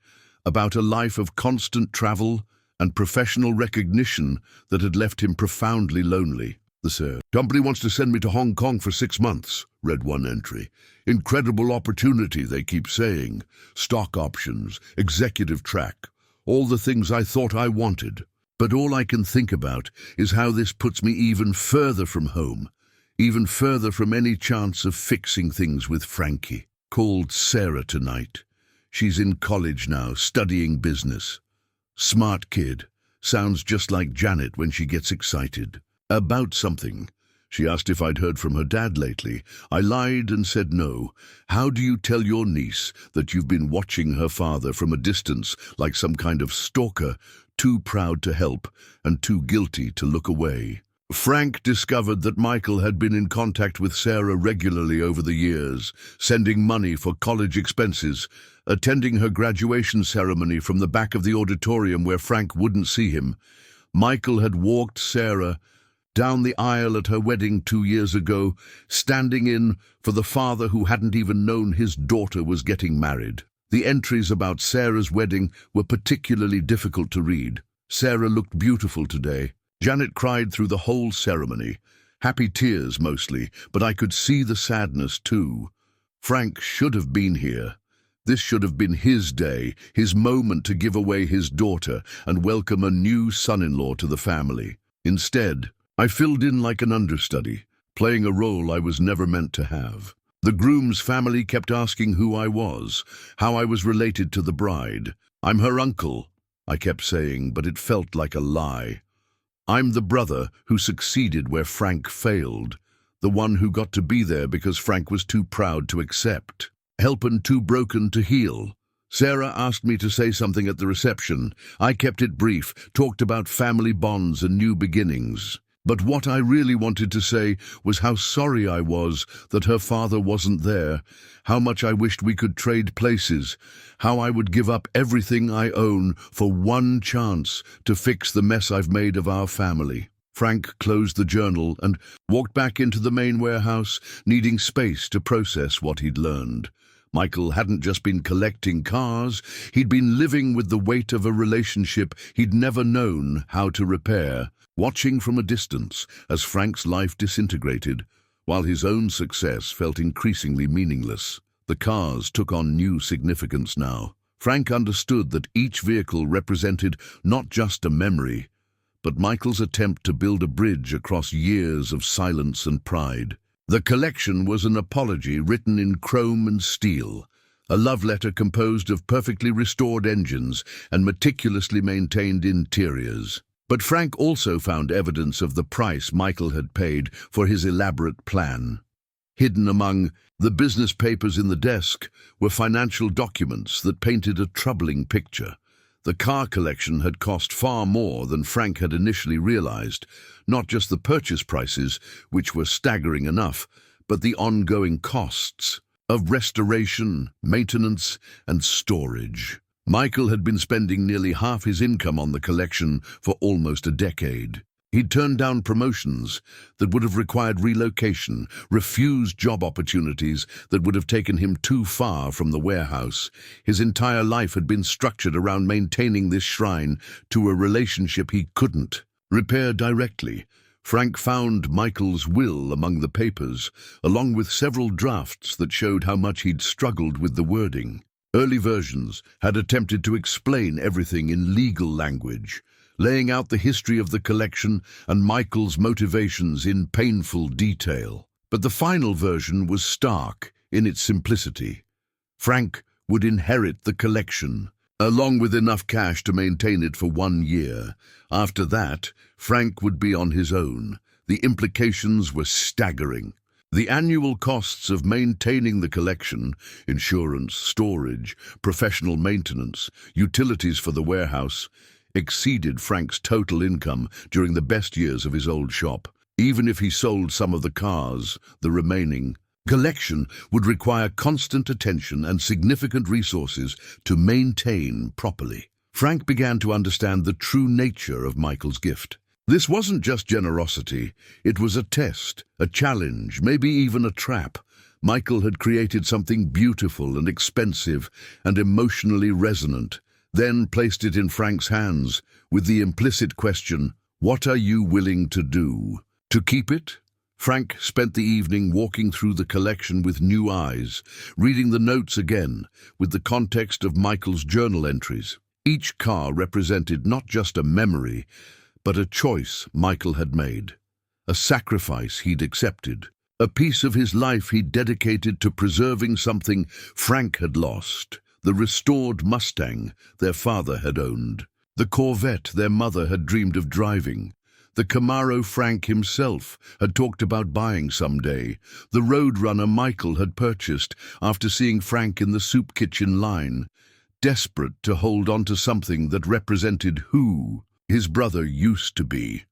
about a life of constant travel and professional recognition that had left him profoundly lonely. The company wants to send me to Hong Kong for 6 months, read one entry. Incredible opportunity, they keep saying. Stock options, executive track, all the things I thought I wanted. But all I can think about is how this puts me even further from home, even further from any chance of fixing things with Frankie. Called Sarah tonight. She's in college now, studying business. Smart kid. Sounds just like Janet when she gets excited. About something. She asked if I'd heard from her dad lately. I lied and said no. How do you tell your niece that you've been watching her father from a distance like some kind of stalker, too proud to help and too guilty to look away? Frank discovered that Michael had been in contact with Sarah regularly over the years, sending money for college expenses, attending her graduation ceremony from the back of the auditorium where Frank wouldn't see him. Michael had walked Sarah down the aisle at her wedding 2 years ago, standing in for the father who hadn't even known his daughter was getting married. The entries about Sarah's wedding were particularly difficult to read. Sarah looked beautiful today. Janet cried through the whole ceremony. Happy tears mostly, but I could see the sadness too. Frank should have been here. This should have been his day, his moment to give away his daughter and welcome a new son-in-law to the family. Instead, I filled in like an understudy, playing a role I was never meant to have. The groom's family kept asking who I was, how I was related to the bride. I'm her uncle, I kept saying, but it felt like a lie. I'm the brother who succeeded where Frank failed, the one who got to be there because Frank was too proud to accept, helping too broken to heal. Sarah asked me to say something at the reception. I kept it brief, talked about family bonds and new beginnings. But what I really wanted to say was how sorry I was that her father wasn't there, how much I wished we could trade places, how I would give up everything I own for one chance to fix the mess I've made of our family. Frank closed the journal and walked back into the main warehouse, needing space to process what he'd learned. Michael hadn't just been collecting cars, he'd been living with the weight of a relationship he'd never known how to repair, watching from a distance as Frank's life disintegrated, while his own success felt increasingly meaningless. The cars took on new significance now. Frank understood that each vehicle represented not just a memory, but Michael's attempt to build a bridge across years of silence and pride. The collection was an apology written in chrome and steel, a love letter composed of perfectly restored engines and meticulously maintained interiors. But Frank also found evidence of the price Michael had paid for his elaborate plan. Hidden among the business papers in the desk were financial documents that painted a troubling picture. The car collection had cost far more than Frank had initially realized, not just the purchase prices, which were staggering enough, but the ongoing costs of restoration, maintenance, and storage. Michael had been spending nearly half his income on the collection for almost a decade. He'd turned down promotions that would have required relocation, refused job opportunities that would have taken him too far from the warehouse. His entire life had been structured around maintaining this shrine to a relationship he couldn't repair directly. Frank found Michael's will among the papers, along with several drafts that showed how much he'd struggled with the wording. Early versions had attempted to explain everything in legal language, laying out the history of the collection and Michael's motivations in painful detail. But the final version was stark in its simplicity. Frank would inherit the collection, along with enough cash to maintain it for 1 year. After that, Frank would be on his own. The implications were staggering. The annual costs of maintaining the collection, insurance, storage, professional maintenance, utilities for the warehouse, exceeded Frank's total income during the best years of his old shop. Even if he sold some of the cars, the remaining collection would require constant attention and significant resources to maintain properly. Frank began to understand the true nature of Michael's gift. This wasn't just generosity, it was a test, a challenge, maybe even a trap. Michael had created something beautiful and expensive and emotionally resonant, then placed it in Frank's hands with the implicit question, "What are you willing to do to keep it?" Frank spent the evening walking through the collection with new eyes, reading the notes again with the context of Michael's journal entries. Each car represented not just a memory, but a choice Michael had made, a sacrifice he'd accepted, a piece of his life he'd dedicated to preserving something Frank had lost. The restored Mustang their father had owned, the Corvette their mother had dreamed of driving, The Camaro Frank himself had talked about buying someday. The Roadrunner Michael had purchased after seeing Frank in the soup kitchen line, desperate to hold on to something that represented who his brother used to be.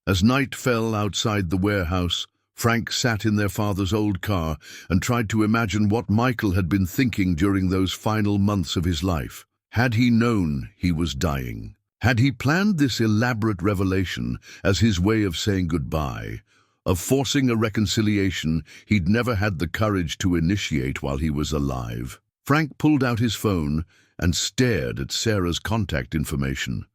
As night fell outside the warehouse, Frank sat in their father's old car and tried to imagine what Michael had been thinking during those final months of his life. Had he known he was dying? Had he planned this elaborate revelation as his way of saying goodbye, of forcing a reconciliation he'd never had the courage to initiate while he was alive? Frank pulled out his phone and stared at Sarah's contact information,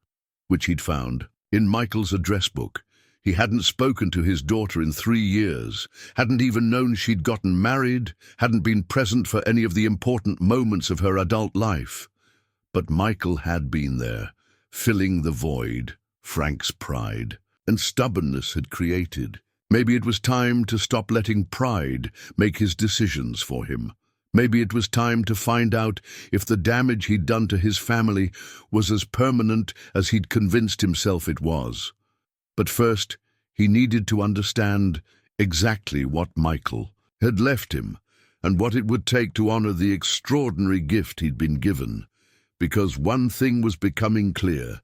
which he'd found in Michael's address book. He hadn't spoken to his daughter in 3 years, hadn't even known she'd gotten married, hadn't been present for any of the important moments of her adult life. But Michael had been there, filling the void Frank's pride and stubbornness had created. Maybe it was time to stop letting pride make his decisions for him. Maybe it was time to find out if the damage he'd done to his family was as permanent as he'd convinced himself it was. But first, he needed to understand exactly what Michael had left him and what it would take to honor the extraordinary gift he'd been given. Because one thing was becoming clear: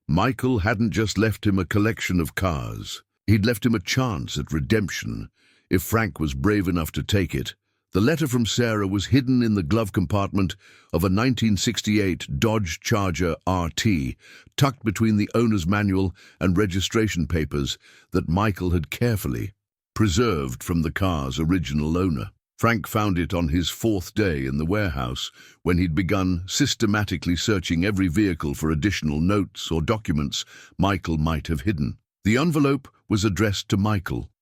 Michael hadn't just left him a collection of cars. He'd left him a chance at redemption, if Frank was brave enough to take it. The letter from Sarah was hidden in the glove compartment of a 1968 Dodge Charger RT, tucked between the owner's manual and registration papers that Michael had carefully preserved from the car's original owner. Frank found it on his 4th day in the warehouse, when he'd begun systematically searching every vehicle for additional notes or documents Michael might have hidden. The envelope was addressed to Michael,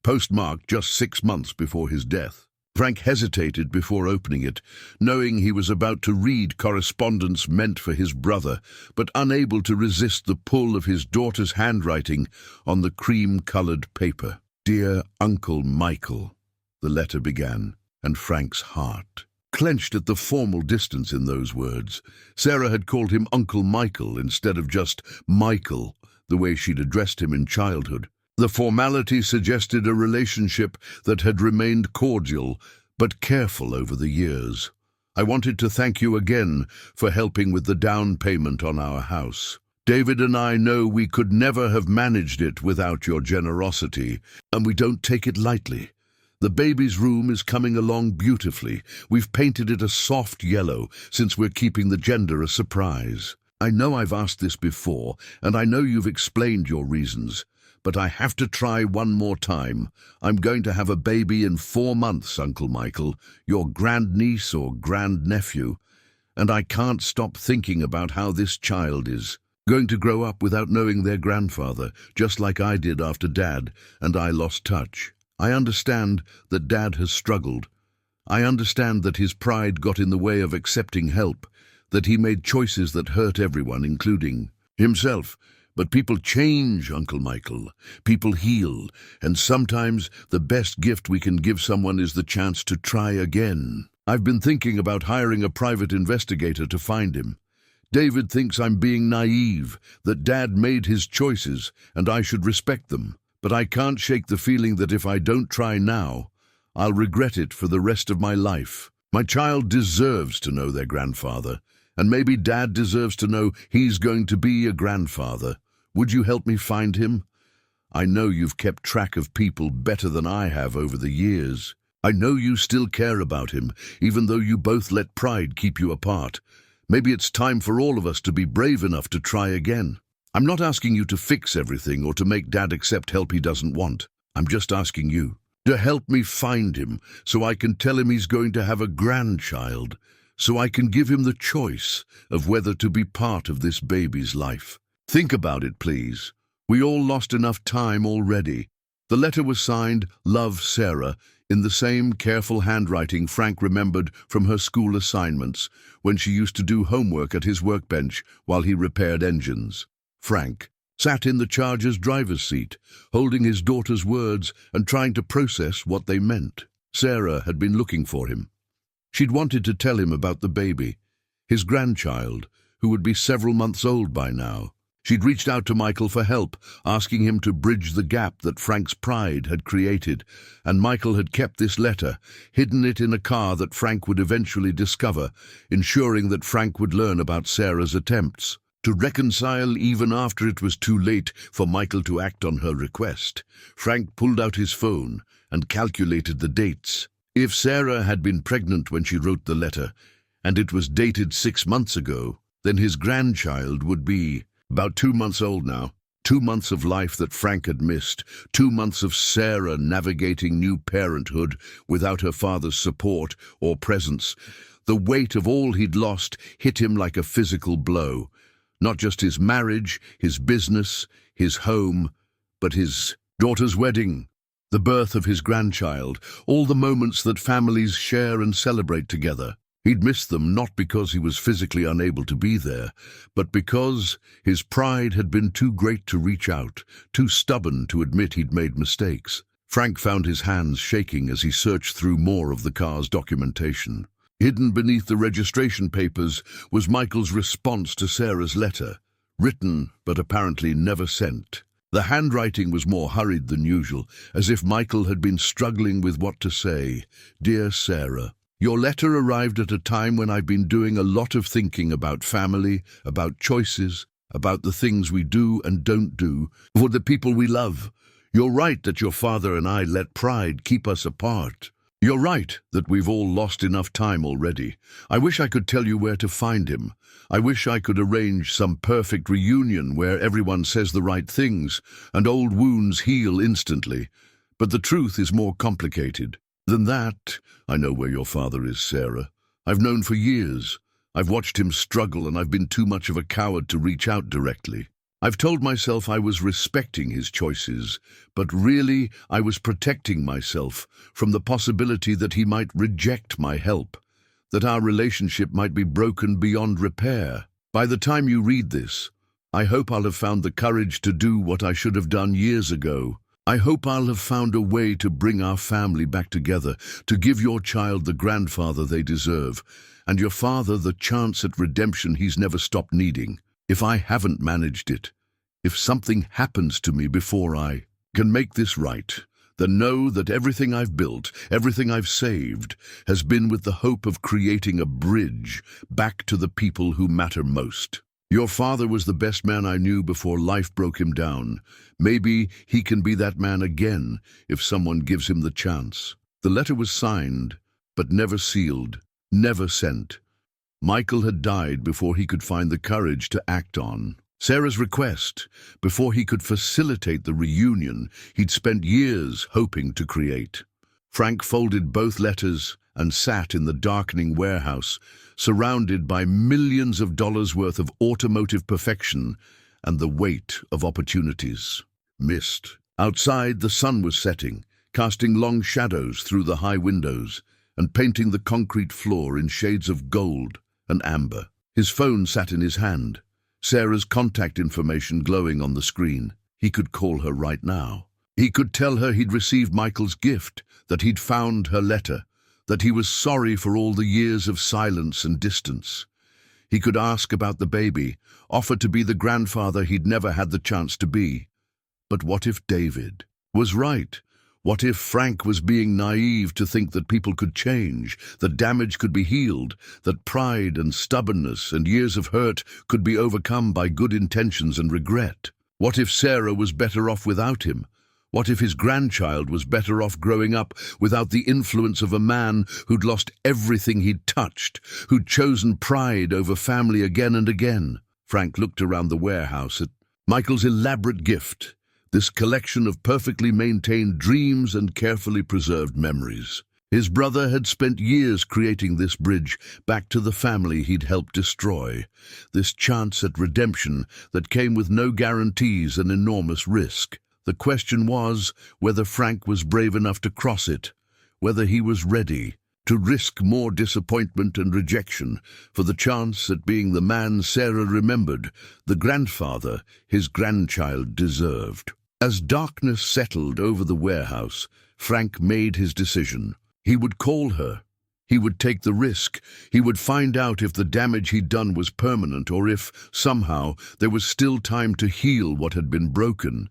postmarked just 6 months before his death. Frank hesitated before opening it, knowing he was about to read correspondence meant for his brother, but unable to resist the pull of his daughter's handwriting on the cream-colored paper. "Dear Uncle Michael," the letter began, and Frank's heart clenched at the formal distance in those words. Sarah had called him Uncle Michael instead of just Michael, the way she'd addressed him in childhood. The formality suggested a relationship that had remained cordial but careful over the years. "I wanted to thank you again for helping with the down payment on our house. David and I know we could never have managed it without your generosity, and we don't take it lightly. The baby's room is coming along beautifully. We've painted it a soft yellow since we're keeping the gender a surprise. I know I've asked this before, and I know you've explained your reasons, but I have to try one more time. I'm going to have a baby in 4 months, Uncle Michael, your grandniece or grandnephew, and I can't stop thinking about how this child is going to grow up without knowing their grandfather, just like I did after Dad and I lost touch. I understand that Dad has struggled. I understand that his pride got in the way of accepting help, that he made choices that hurt everyone, including himself. But people change, Uncle Michael. People heal, and sometimes the best gift we can give someone is the chance to try again. I've been thinking about hiring a private investigator to find him. David thinks I'm being naive, that Dad made his choices and I should respect them. But I can't shake the feeling that if I don't try now, I'll regret it for the rest of my life. My child deserves to know their grandfather, and maybe Dad deserves to know he's going to be a grandfather. Would you help me find him? I know you've kept track of people better than I have over the years. I know you still care about him, even though you both let pride keep you apart. Maybe it's time for all of us to be brave enough to try again. I'm not asking you to fix everything or to make Dad accept help he doesn't want. I'm just asking you to help me find him so I can tell him he's going to have a grandchild, so I can give him the choice of whether to be part of this baby's life. Think about it, please. We all lost enough time already. The letter was signed, Love, Sarah, in the same careful handwriting Frank remembered from her school assignments when she used to do homework at his workbench while he repaired engines. Frank sat in the Charger's driver's seat, holding his daughter's words and trying to process what they meant. Sarah had been looking for him. She'd wanted to tell him about the baby, his grandchild, who would be several months old by now. She'd reached out to Michael for help, asking him to bridge the gap that Frank's pride had created, and Michael had kept this letter, hidden it in a car that Frank would eventually discover, ensuring that Frank would learn about Sarah's attempts to reconcile even after it was too late for Michael to act on her request. Frank pulled out his phone and calculated the dates. If Sarah had been pregnant when she wrote the letter, and it was dated 6 months ago, then his grandchild would be about 2 months old now. 2 months of life that Frank had missed. 2 months of Sarah navigating new parenthood without her father's support or presence. The weight of all he'd lost hit him like a physical blow. Not just his marriage, his business, his home, but his daughter's wedding, the birth of his grandchild, all the moments that families share and celebrate together. He'd missed them not because he was physically unable to be there, but because his pride had been too great to reach out, too stubborn to admit he'd made mistakes. Frank found his hands shaking as he searched through more of the car's documentation. Hidden beneath the registration papers was Michael's response to Sarah's letter, written but apparently never sent. The handwriting was more hurried than usual, as if Michael had been struggling with what to say. "Dear Sarah, your letter arrived at a time when I've been doing a lot of thinking about family, about choices, about the things we do and don't do for the people we love. You're right that your father and I let pride keep us apart. You're right that we've all lost enough time already. I wish I could tell you where to find him. I wish I could arrange some perfect reunion where everyone says the right things and old wounds heal instantly. But the truth is more complicated than that. I know where your father is, Sarah. I've known for years. I've watched him struggle, and I've been too much of a coward to reach out directly. I've told myself I was respecting his choices, but really I was protecting myself from the possibility that he might reject my help, that our relationship might be broken beyond repair. By the time you read this, I hope I'll have found the courage to do what I should have done years ago. I hope I'll have found a way to bring our family back together, to give your child the grandfather they deserve, and your father the chance at redemption he's never stopped needing. If I haven't managed it, if something happens to me before I can make this right, then know that everything I've built, everything I've saved, has been with the hope of creating a bridge back to the people who matter most. Your father was the best man I knew before life broke him down. Maybe he can be that man again if someone gives him the chance." The letter was signed, but never sealed, never sent. Michael had died before he could find the courage to act on Sarah's request, before he could facilitate the reunion he'd spent years hoping to create. Frank folded both letters and sat in the darkening warehouse, surrounded by millions of dollars worth of automotive perfection and the weight of opportunities missed. Outside, the sun was setting, casting long shadows through the high windows and painting the concrete floor in shades of gold and amber. His phone sat in his hand, Sarah's contact information glowing on the screen. He could call her right now. He could tell her he'd received Michael's gift, that he'd found her letter, that he was sorry for all the years of silence and distance. He could ask about the baby, offer to be the grandfather he'd never had the chance to be. But what if David was right? What if Frank was being naive to think that people could change, that damage could be healed, that pride and stubbornness and years of hurt could be overcome by good intentions and regret? What if Sarah was better off without him? What if his grandchild was better off growing up without the influence of a man who'd lost everything he'd touched, who'd chosen pride over family again and again? Frank looked around the warehouse at Michael's elaborate gift, this collection of perfectly maintained dreams and carefully preserved memories. His brother had spent years creating this bridge back to the family he'd helped destroy, this chance at redemption that came with no guarantees and enormous risk. The question was whether Frank was brave enough to cross it, whether he was ready to risk more disappointment and rejection for the chance at being the man Sarah remembered, the grandfather his grandchild deserved. As darkness settled over the warehouse, Frank made his decision. He would call her. He would take the risk. He would find out if the damage he'd done was permanent or if, somehow, there was still time to heal what had been broken.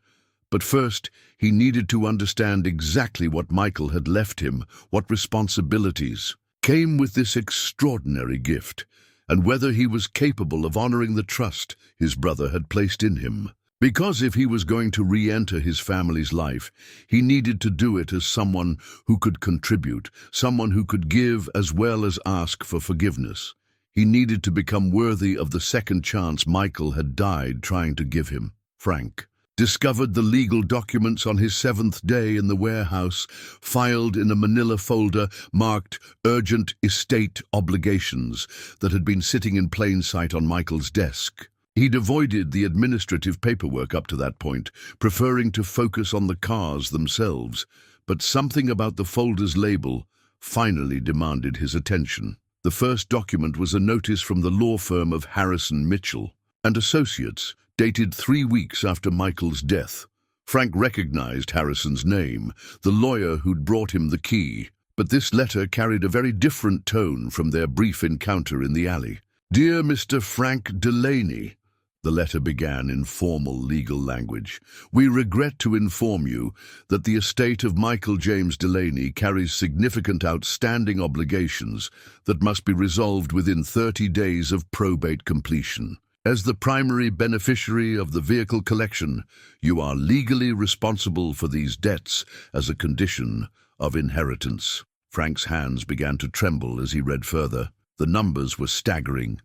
But first, he needed to understand exactly what Michael had left him, what responsibilities came with this extraordinary gift, and whether he was capable of honoring the trust his brother had placed in him. Because if he was going to re-enter his family's life, he needed to do it as someone who could contribute, someone who could give as well as ask for forgiveness. He needed to become worthy of the second chance Michael had died trying to give him. Frank discovered the legal documents on his 7th day in the warehouse, filed in a manila folder marked Urgent Estate Obligations that had been sitting in plain sight on Michael's desk. He'd avoided the administrative paperwork up to that point, preferring to focus on the cars themselves, but something about the folder's label finally demanded his attention. The first document was a notice from the law firm of Harrison Mitchell and Associates, dated 3 weeks after Michael's death. Frank recognized Harrison's name, the lawyer who'd brought him the key, but this letter carried a very different tone from their brief encounter in the alley. "Dear Mr. Frank Delaney," the letter began in formal legal language, "we regret to inform you that the estate of Michael James Delaney carries significant outstanding obligations that must be resolved within 30 days of probate completion. As the primary beneficiary of the vehicle collection, you are legally responsible for these debts as a condition of inheritance." Frank's hands began to tremble as he read further. The numbers were staggering.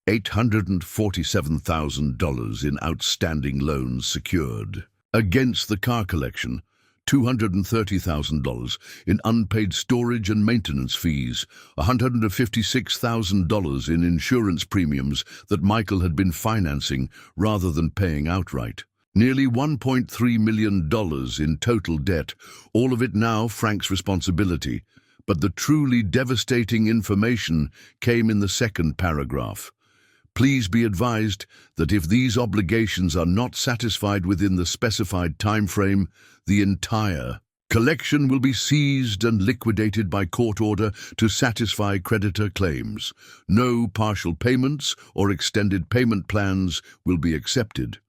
$847,000 in outstanding loans secured against the car collection, $230,000 in unpaid storage and maintenance fees, $156,000 in insurance premiums that Michael had been financing rather than paying outright. Nearly $1.3 million in total debt, all of it now Frank's responsibility. But the truly devastating information came in the second paragraph. Please be advised that if these obligations are not satisfied within the specified time frame, the entire collection will be seized and liquidated by court order to satisfy creditor claims. No partial payments or extended payment plans will be accepted.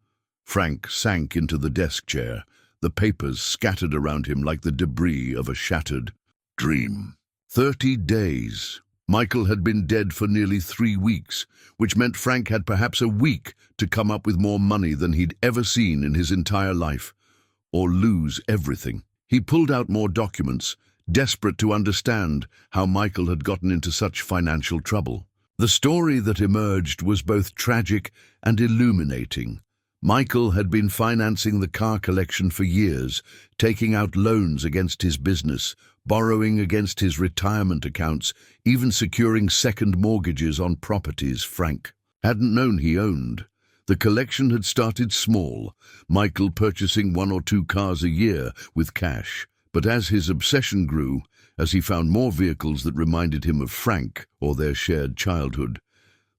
Frank sank into the desk chair, the papers scattered around him like the debris of a shattered dream. 30 days. Michael had been dead for nearly 3 weeks, which meant Frank had perhaps a week to come up with more money than he'd ever seen in his entire life, or lose everything. He pulled out more documents, desperate to understand how Michael had gotten into such financial trouble. The story that emerged was both tragic and illuminating. Michael had been financing the car collection for years, taking out loans against his business, borrowing against his retirement accounts, even securing second mortgages on properties Frank hadn't known he owned. The collection had started small, Michael purchasing 1 or 2 cars a year with cash. But as his obsession grew, as he found more vehicles that reminded him of Frank or their shared childhood,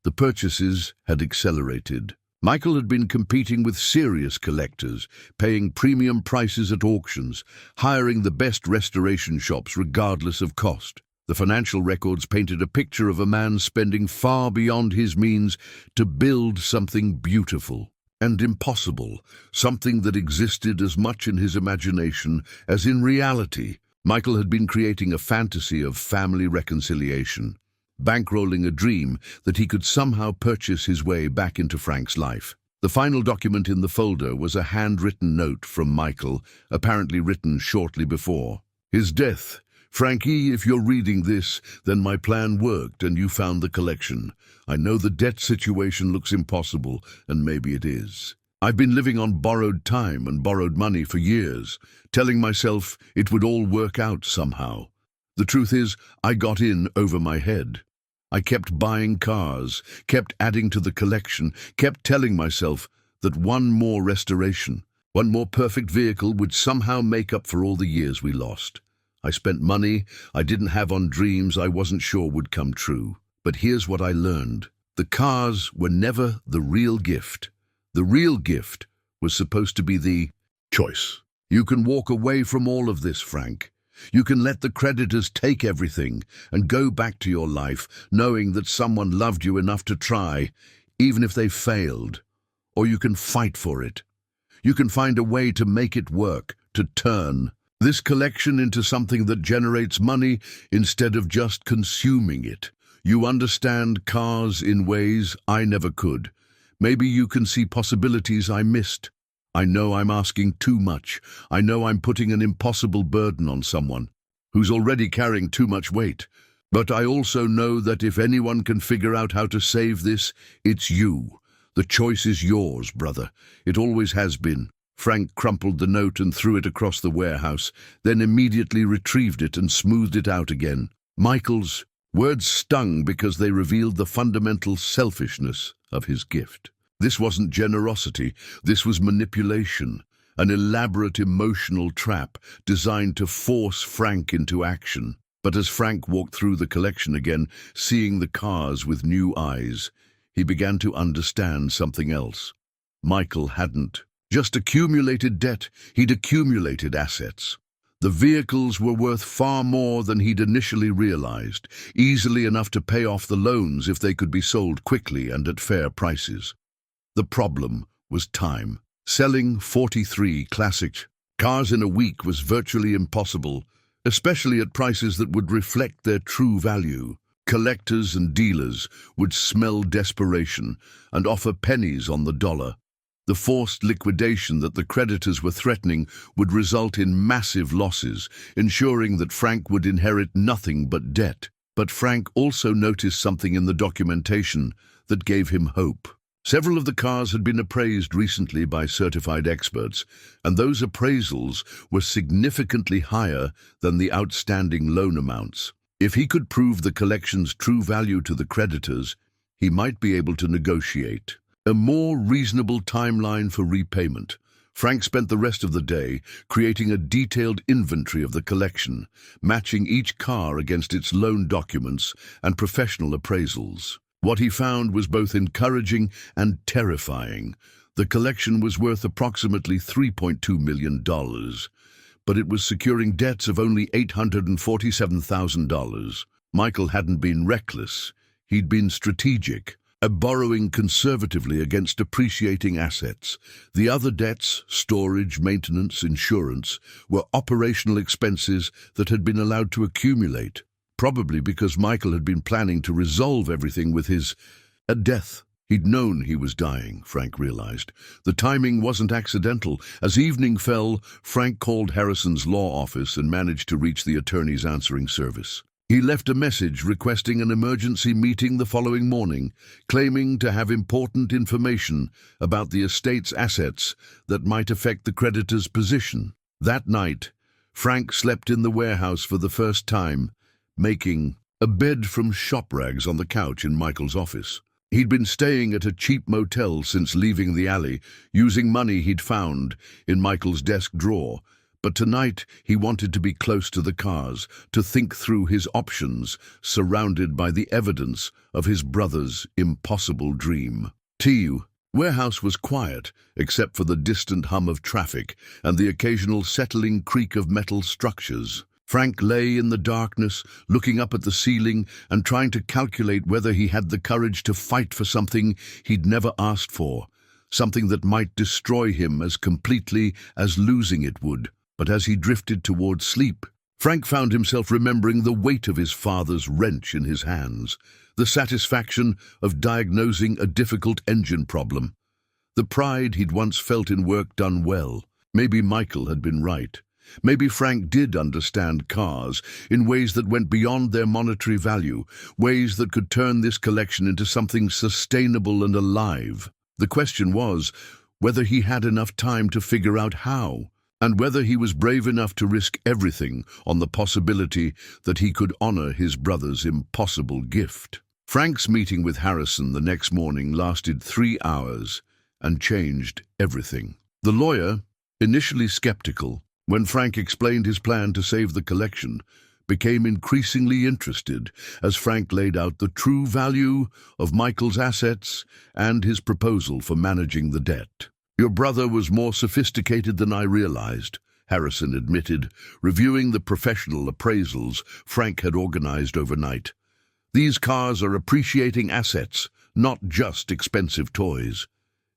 the purchases had accelerated. Michael had been competing with serious collectors, paying premium prices at auctions, hiring the best restoration shops regardless of cost. The financial records painted a picture of a man spending far beyond his means to build something beautiful and impossible, something that existed as much in his imagination as in reality. Michael had been creating a fantasy of family reconciliation, bankrolling a dream that he could somehow purchase his way back into Frank's life. The final document in the folder was a handwritten note from Michael, apparently written shortly before his death. "Frankie, if you're reading this, then my plan worked and you found the collection. I know the debt situation looks impossible, and maybe it is. I've been living on borrowed time and borrowed money for years, telling myself it would all work out somehow. The truth is, I got in over my head. I kept buying cars, kept adding to the collection, kept telling myself that one more restoration, one more perfect vehicle would somehow make up for all the years we lost. I spent money I didn't have on dreams I wasn't sure would come true. But here's what I learned. The cars were never the real gift. The real gift was supposed to be the choice. You can walk away from all of this, Frank. You can let the creditors take everything and go back to your life, knowing that someone loved you enough to try, even if they failed. Or you can fight for it. You can find a way to make it work, to turn this collection into something that generates money instead of just consuming it. You understand cars in ways I never could. Maybe you can see possibilities I missed. I know I'm asking too much. I know I'm putting an impossible burden on someone who's already carrying too much weight. But I also know that if anyone can figure out how to save this, it's you. The choice is yours, brother. It always has been. Frank crumpled the note and threw it across the warehouse, then immediately retrieved it and smoothed it out again. Michael's words stung because they revealed the fundamental selfishness of his gift. This wasn't generosity, this was manipulation, an elaborate emotional trap designed to force Frank into action. But as Frank walked through the collection again, seeing the cars with new eyes, he began to understand something else. Michael hadn't just accumulated debt, he'd accumulated assets. The vehicles were worth far more than he'd initially realized, easily enough to pay off the loans if they could be sold quickly and at fair prices. The problem was time. Selling 43 classic cars in a week was virtually impossible, especially at prices that would reflect their true value. Collectors and dealers would smell desperation and offer pennies on the dollar. The forced liquidation that the creditors were threatening would result in massive losses, ensuring that Frank would inherit nothing but debt. But Frank also noticed something in the documentation that gave him hope. Several of the cars had been appraised recently by certified experts, and those appraisals were significantly higher than the outstanding loan amounts. If he could prove the collection's true value to the creditors, he might be able to negotiate a more reasonable timeline for repayment. Frank spent the rest of the day creating a detailed inventory of the collection, matching each car against its loan documents and professional appraisals. What he found was both encouraging and terrifying. The collection was worth approximately $3.2 million, but it was securing debts of only $847,000. Michael hadn't been reckless, he'd been strategic, borrowing conservatively against appreciating assets. The other debts, storage, maintenance, insurance, were operational expenses that had been allowed to accumulate, probably because Michael had been planning to resolve everything with his death. He'd known he was dying, Frank realized. The timing wasn't accidental. As evening fell, Frank called Harrison's law office and managed to reach the attorney's answering service. He left a message requesting an emergency meeting the following morning, claiming to have important information about the estate's assets that might affect the creditor's position. That night, Frank slept in the warehouse for the first time, making a bed from shop rags on the couch in Michael's office. He'd been staying at a cheap motel since leaving the alley, using money he'd found in Michael's desk drawer. But tonight he wanted to be close to the cars, to think through his options, surrounded by the evidence of his brother's impossible dream. Warehouse was quiet, except for the distant hum of traffic and the occasional settling creak of metal structures. Frank lay in the darkness, looking up at the ceiling and trying to calculate whether he had the courage to fight for something he'd never asked for, something that might destroy him as completely as losing it would. But as he drifted towards sleep, Frank found himself remembering the weight of his father's wrench in his hands, the satisfaction of diagnosing a difficult engine problem, the pride he'd once felt in work done well. Maybe Michael had been right. Maybe Frank did understand cars in ways that went beyond their monetary value, ways that could turn this collection into something sustainable and alive. The question was whether he had enough time to figure out how, and whether he was brave enough to risk everything on the possibility that he could honor his brother's impossible gift. Frank's meeting with Harrison the next morning lasted 3 hours and changed everything. The lawyer, initially skeptical, when Frank explained his plan to save the collection, became increasingly interested as Frank laid out the true value of Michael's assets and his proposal for managing the debt. "Your brother was more sophisticated than I realized," Harrison admitted, reviewing the professional appraisals Frank had organized overnight. These cars are appreciating assets, not just expensive toys.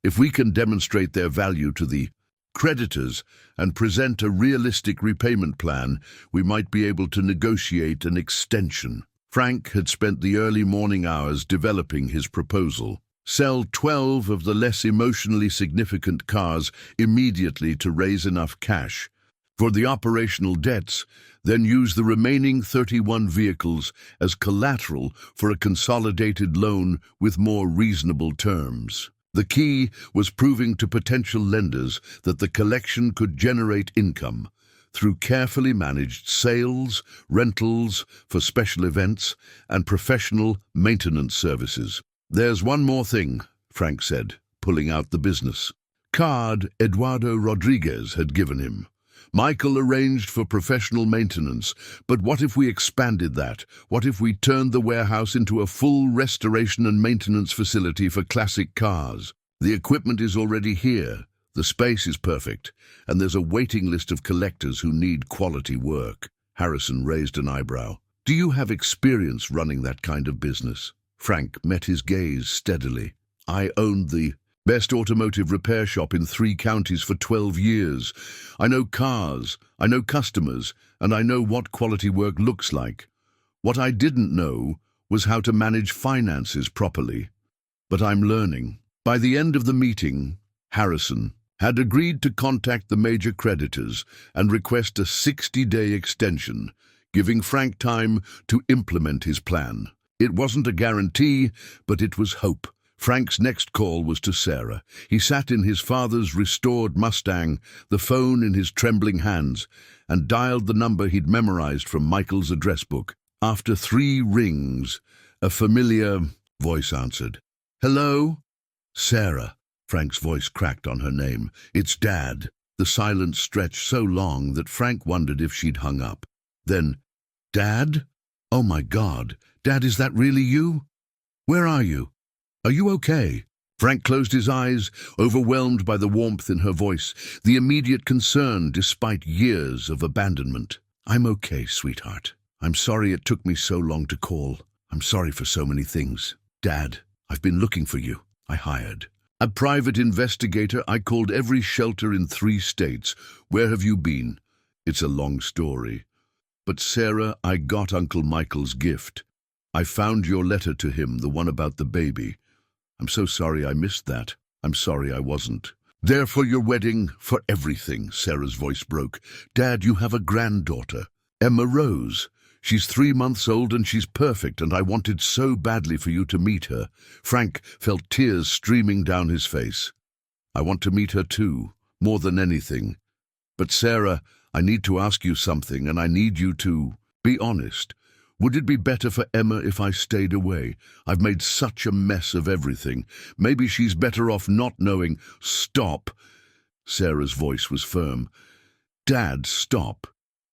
If we can demonstrate their value to the creditors and present a realistic repayment plan, we might be able to negotiate an extension. Frank had spent the early morning hours developing his proposal. Sell 12 of the less emotionally significant cars immediately to raise enough cash for the operational debts, then use the remaining 31 vehicles as collateral for a consolidated loan with more reasonable terms. The key was proving to potential lenders that the collection could generate income through carefully managed sales, rentals for special events, and professional maintenance services. "There's one more thing," Frank said, pulling out the business card Eduardo Rodriguez had given him. "Michael arranged for professional maintenance, but what if we expanded that? What if we turned the warehouse into a full restoration and maintenance facility for classic cars? The equipment is already here, the space is perfect, and there's a waiting list of collectors who need quality work." Harrison raised an eyebrow. "Do you have experience running that kind of business?" Frank met his gaze steadily. "I owned the best automotive repair shop in 3 counties for 12 years. I know cars, I know customers, and I know what quality work looks like. What I didn't know was how to manage finances properly. But I'm learning." By the end of the meeting, Harrison had agreed to contact the major creditors and request a 60-day extension, giving Frank time to implement his plan. It wasn't a guarantee, but it was hope. Frank's next call was to Sarah. He sat in his father's restored Mustang, the phone in his trembling hands, and dialed the number he'd memorized from Michael's address book. After 3 rings, a familiar voice answered. "Hello?" "Sarah." Frank's voice cracked on her name. "It's Dad." The silence stretched so long that Frank wondered if she'd hung up. Then, "Dad? Oh my God. Dad, is that really you? Where are you? Are you okay?" Frank closed his eyes, overwhelmed by the warmth in her voice, the immediate concern despite years of abandonment. "I'm okay, sweetheart. I'm sorry it took me so long to call. I'm sorry for so many things. Dad, I've been looking for you. I hired a private investigator. I called every shelter in 3 states. Where have you been? It's a long story. But Sarah, I got Uncle Michael's gift. I found your letter to him, the one about the baby. I'm so sorry I missed that. I'm sorry I wasn't there for your wedding, for everything." Sarah's voice broke. "Dad, you have a granddaughter, Emma Rose. She's 3 months old and she's perfect, and I wanted so badly for you to meet her." Frank felt tears streaming down his face. "I want to meet her too, more than anything. But Sarah, I need to ask you something, and I need you to be honest. Would it be better for Emma if I stayed away? I've made such a mess of everything. Maybe she's better off not knowing." "Stop." Sarah's voice was firm. "Dad, stop.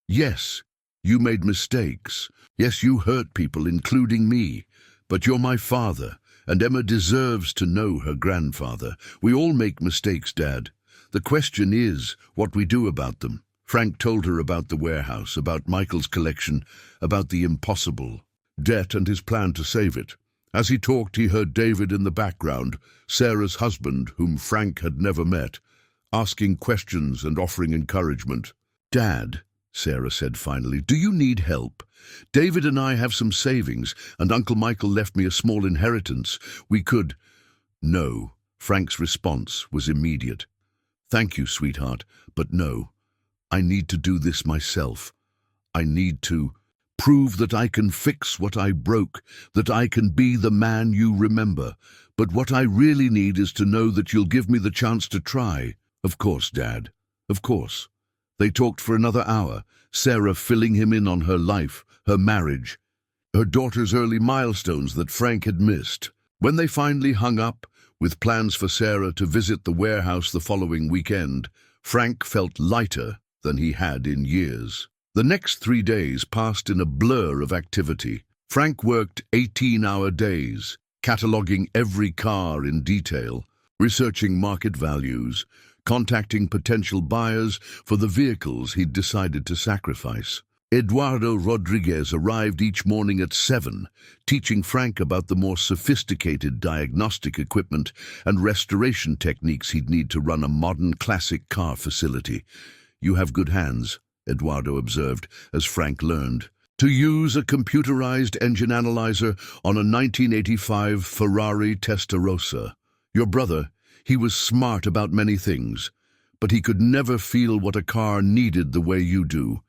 Yes, you made mistakes. Yes, you hurt people, including me. But you're my father, and Emma deserves to know her grandfather. We all make mistakes, Dad. The question is what we do about them." Frank told her about the warehouse, about Michael's collection, about the impossible debt and his plan to save it. As he talked, he heard David in the background, Sarah's husband, whom Frank had never met, asking questions and offering encouragement. "Dad," Sarah said finally, "do you need help? David and I have some savings, and Uncle Michael left me a small inheritance. We could—" "No." Frank's response was immediate. "Thank you, sweetheart, but no. I need to do this myself. I need to prove that I can fix what I broke, that I can be the man you remember. But what I really need is to know that you'll give me the chance to try." "Of course, Dad. Of course." They talked for another hour, Sarah filling him in on her life, her marriage, her daughter's early milestones that Frank had missed. When they finally hung up, with plans for Sarah to visit the warehouse the following weekend, Frank felt lighter than he had in years. The next 3 days passed in a blur of activity. Frank worked 18-hour days, cataloging every car in detail, researching market values, contacting potential buyers for the vehicles he'd decided to sacrifice. Eduardo Rodriguez arrived each morning at 7, teaching Frank about the more sophisticated diagnostic equipment and restoration techniques he'd need to run a modern classic car facility. "You have good hands," Eduardo observed as Frank learned to use a computerized engine analyzer on a 1985 Ferrari Testarossa. "Your brother, he was smart about many things, but he could never feel what a car needed the way you do.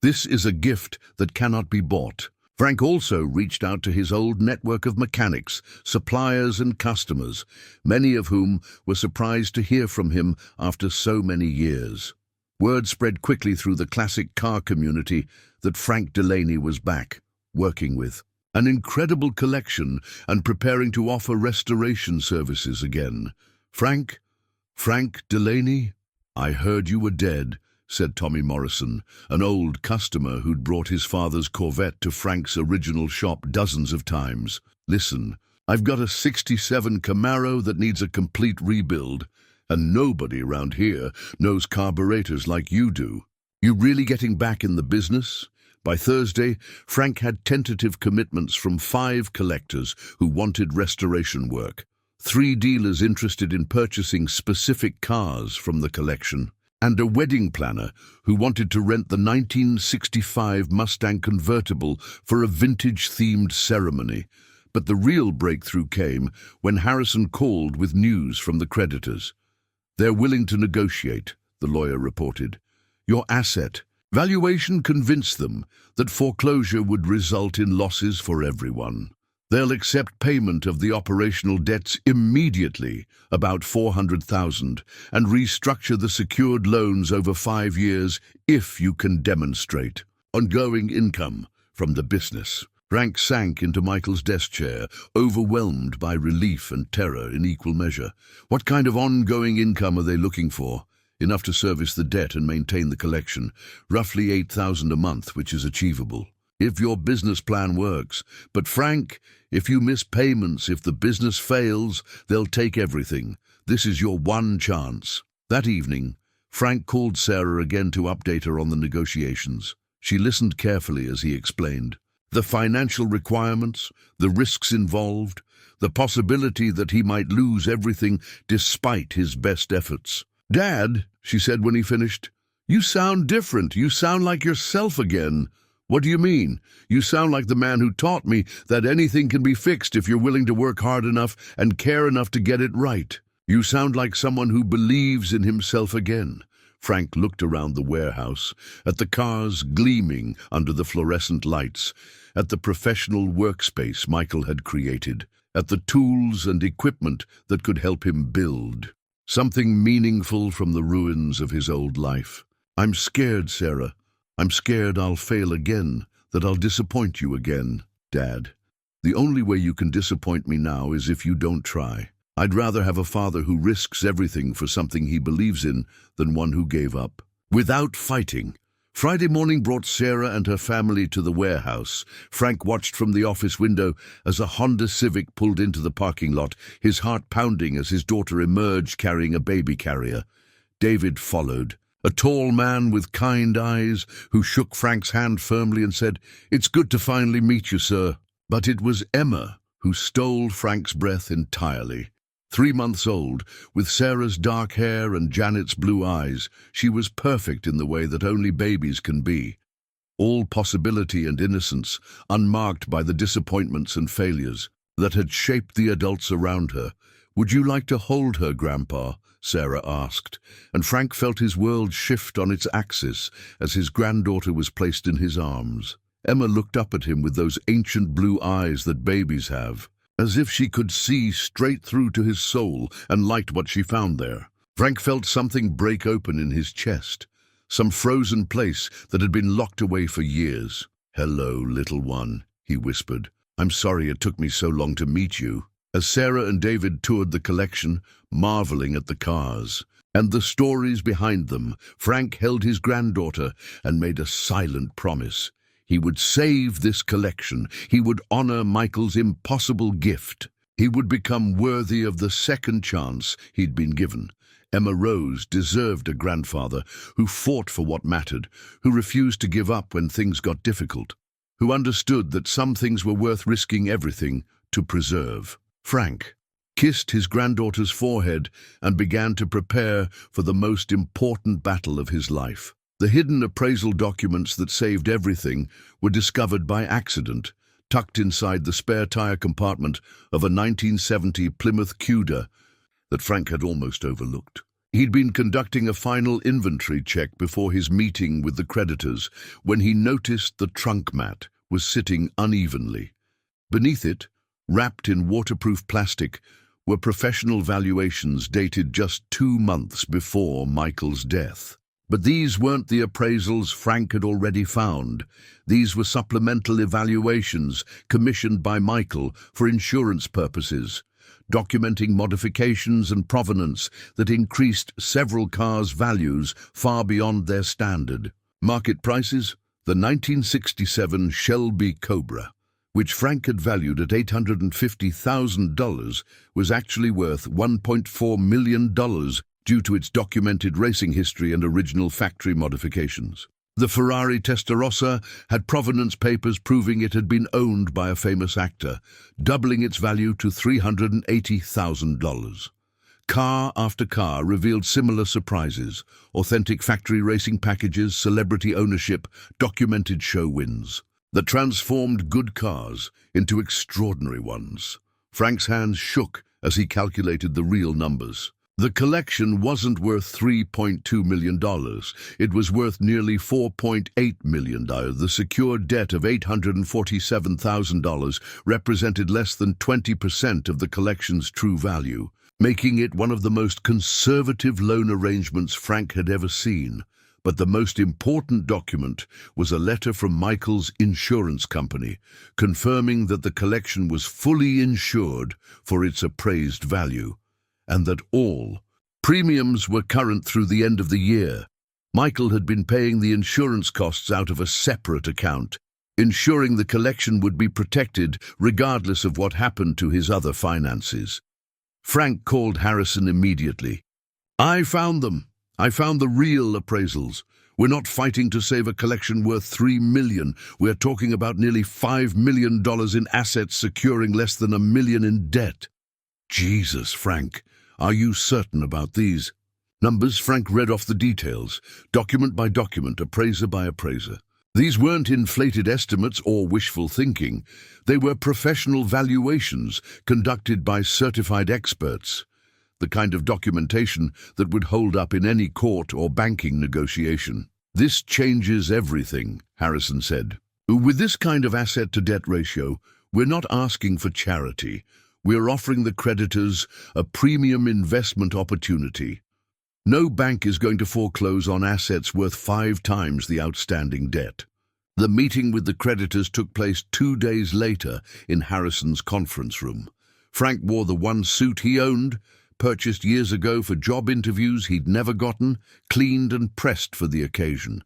This is a gift that cannot be bought." Frank also reached out to his old network of mechanics, suppliers and customers, many of whom were surprised to hear from him after so many years. Word spread quickly through the classic car community that Frank Delaney was back, working with an incredible collection and preparing to offer restoration services again. Frank Delaney? "I heard you were dead," said Tommy Morrison, an old customer who'd brought his father's Corvette to Frank's original shop dozens of times. "Listen, I've got a 67 Camaro that needs a complete rebuild, and nobody around here knows carburetors like you do. You really getting back in the business?" By Thursday, Frank had tentative commitments from 5 collectors who wanted restoration work, 3 dealers interested in purchasing specific cars from the collection, and a wedding planner who wanted to rent the 1965 Mustang convertible for a vintage-themed ceremony. But the real breakthrough came when Harrison called with news from the creditors. "They're willing to negotiate," the lawyer reported. "Your asset valuation convinced them that foreclosure would result in losses for everyone. They'll accept payment of the operational debts immediately, about $400,000, and restructure the secured loans over 5 years if you can demonstrate ongoing income from the business." Frank sank into Michael's desk chair, overwhelmed by relief and terror in equal measure. "What kind of ongoing income are they looking for?" "Enough to service the debt and maintain the collection. Roughly $8,000 a month, which is achievable if your business plan works. But Frank, if you miss payments, if the business fails, they'll take everything. This is your one chance." That evening, Frank called Sarah again to update her on the negotiations. She listened carefully as he explained the financial requirements, the risks involved, the possibility that he might lose everything despite his best efforts. "Dad," she said when he finished, "you sound different. You sound like yourself again." "What do you mean?" "You sound like the man who taught me that anything can be fixed if you're willing to work hard enough and care enough to get it right. You sound like someone who believes in himself again." Frank looked around the warehouse, at the cars gleaming under the fluorescent lights, at the professional workspace Michael had created, at the tools and equipment that could help him build something meaningful from the ruins of his old life. "I'm scared, Sarah. I'm scared I'll fail again, that I'll disappoint you again, Dad. The only way you can disappoint me now is if you don't try. I'd rather have a father who risks everything for something he believes in than one who gave up without fighting." Friday morning brought Sarah and her family to the warehouse. Frank watched from the office window as a Honda Civic pulled into the parking lot, his heart pounding as his daughter emerged carrying a baby carrier. David followed, a tall man with kind eyes who shook Frank's hand firmly and said, "It's good to finally meet you, sir." But it was Emma who stole Frank's breath entirely. 3 months old, with Sarah's dark hair and Janet's blue eyes, she was perfect in the way that only babies can be. All possibility and innocence, unmarked by the disappointments and failures that had shaped the adults around her. "Would you like to hold her, Grandpa?" Sarah asked, and Frank felt his world shift on its axis as his granddaughter was placed in his arms. Emma looked up at him with those ancient blue eyes that babies have, as if she could see straight through to his soul and liked what she found there. Frank felt something break open in his chest, some frozen place that had been locked away for years. "Hello, little one," he whispered. "I'm sorry it took me so long to meet you." As Sarah and David toured the collection, marveling at the cars and the stories behind them, Frank held his granddaughter and made a silent promise. He would save this collection. He would honor Michael's impossible gift. He would become worthy of the second chance he'd been given. Emma Rose deserved a grandfather who fought for what mattered, who refused to give up when things got difficult, who understood that some things were worth risking everything to preserve. Frank kissed his granddaughter's forehead and began to prepare for the most important battle of his life. The hidden appraisal documents that saved everything were discovered by accident, tucked inside the spare tire compartment of a 1970 Plymouth Cuda that Frank had almost overlooked. He'd been conducting a final inventory check before his meeting with the creditors when he noticed the trunk mat was sitting unevenly. Beneath it, wrapped in waterproof plastic, were professional valuations dated just 2 months before Michael's death. But these weren't the appraisals Frank had already found. These were supplemental evaluations commissioned by Michael for insurance purposes, documenting modifications and provenance that increased several cars' values far beyond their standard. Market prices: the 1967 Shelby Cobra, which Frank had valued at $850,000, was actually worth $1.4 million due to its documented racing history and original factory modifications. The Ferrari Testarossa had provenance papers proving it had been owned by a famous actor, doubling its value to $380,000. Car after car revealed similar surprises: authentic factory racing packages, celebrity ownership, documented show wins that transformed good cars into extraordinary ones. Frank's hands shook as he calculated the real numbers. The collection wasn't worth $3.2 million. It was worth nearly $4.8 million. The secured debt of $847,000 represented less than 20% of the collection's true value, making it one of the most conservative loan arrangements Frank had ever seen. But the most important document was a letter from Michael's insurance company, confirming that the collection was fully insured for its appraised value, and that all premiums were current through the end of the year. Michael had been paying the insurance costs out of a separate account, ensuring the collection would be protected regardless of what happened to his other finances. Frank called Harrison immediately. "I found them. I found the real appraisals. We're not fighting to save a collection worth $3 million. We're talking about nearly $5 million in assets securing less than $1 million in debt." "Jesus, Frank, are you certain about these numbers?" Frank read off the details, document by document, appraiser by appraiser. These weren't inflated estimates or wishful thinking. They were professional valuations conducted by certified experts, the kind of documentation that would hold up in any court or banking negotiation. "This changes everything," Harrison said. "With this kind of asset-to-debt ratio, we're not asking for charity. We're offering the creditors a premium investment opportunity. No bank is going to foreclose on assets worth 5 times the outstanding debt." The meeting with the creditors took place 2 days later in Harrison's conference room. Frank wore the one suit he owned, purchased years ago for job interviews he'd never gotten, cleaned and pressed for the occasion.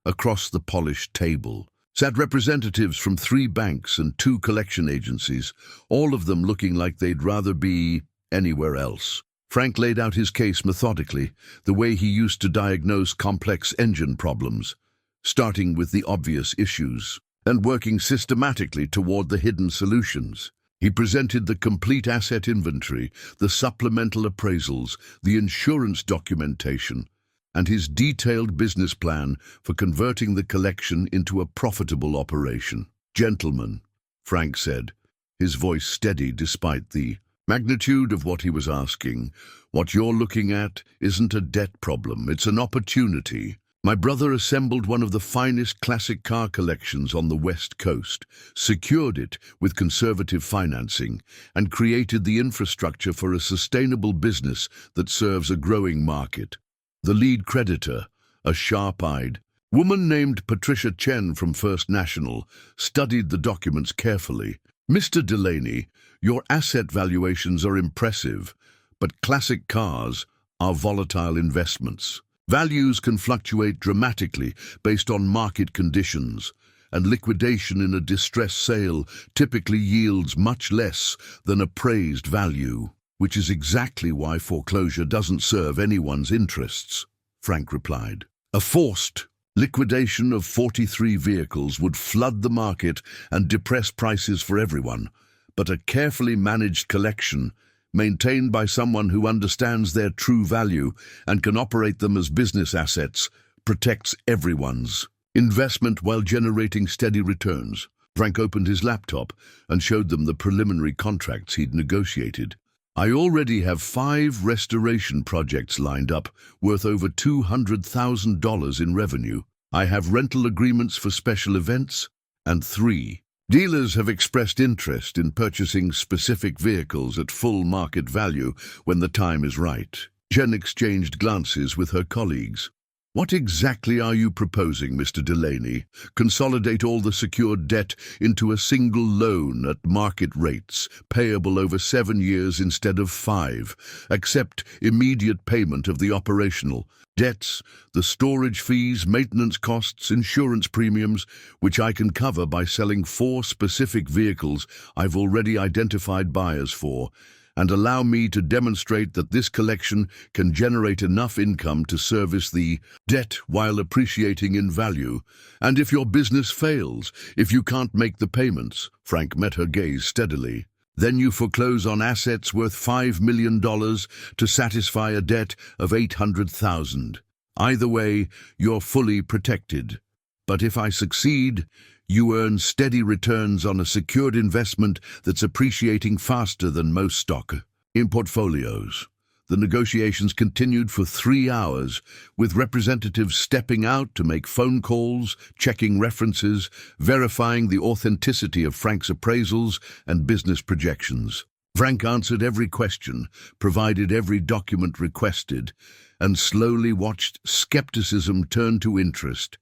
Across the polished table sat representatives from 3 banks and 2 collection agencies, all of them looking like they'd rather be anywhere else. Frank laid out his case methodically, the way he used to diagnose complex engine problems, starting with the obvious issues and working systematically toward the hidden solutions. He presented the complete asset inventory, the supplemental appraisals, the insurance documentation, and his detailed business plan for converting the collection into a profitable operation. "Gentlemen," Frank said, his voice steady despite the magnitude of what he was asking, "what you're looking at isn't a debt problem, it's an opportunity. My brother assembled one of the finest classic car collections on the West Coast, secured it with conservative financing, and created the infrastructure for a sustainable business that serves a growing market. The lead creditor, a sharp-eyed woman named Patricia Chen from First National, studied the documents carefully. "Mr. Delaney, your asset valuations are impressive, but classic cars are volatile investments. Values can fluctuate dramatically based on market conditions, and liquidation in a distressed sale typically yields much less than appraised value. which is exactly why foreclosure doesn't serve anyone's interests, Frank replied. A forced liquidation of 43 vehicles would flood the market and depress prices for everyone, but a carefully managed collection, maintained by someone who understands their true value and can operate them as business assets, protects everyone's investment while generating steady returns. Frank opened his laptop and showed them the preliminary contracts he'd negotiated. I already have 5 restoration projects lined up, worth over $200,000 in revenue. I have rental agreements for special events, and 3 dealers have expressed interest in purchasing specific vehicles at full market value when the time is right. Jen exchanged glances with her colleagues. What exactly are you proposing, Mr. Delaney? Consolidate all the secured debt into a single loan at market rates, payable over 7 years instead of 5. Accept immediate payment of the operational debts, the storage fees, maintenance costs, insurance premiums, which I can cover by selling 4 specific vehicles I've already identified buyers for, and allow me to demonstrate that this collection can generate enough income to service the debt while appreciating in value. And if your business fails, if you can't make the payments, Frank met her gaze steadily, then you foreclose on assets worth $5 million to satisfy a debt of $800,000. Either way, you're fully protected. But if I succeed, you earn steady returns on a secured investment that's appreciating faster than most stock. In portfolios, the negotiations continued for 3 hours, with representatives stepping out to make phone calls, checking references, verifying the authenticity of Frank's appraisals and business projections. Frank answered every question, provided every document requested, and slowly watched skepticism turn to interest,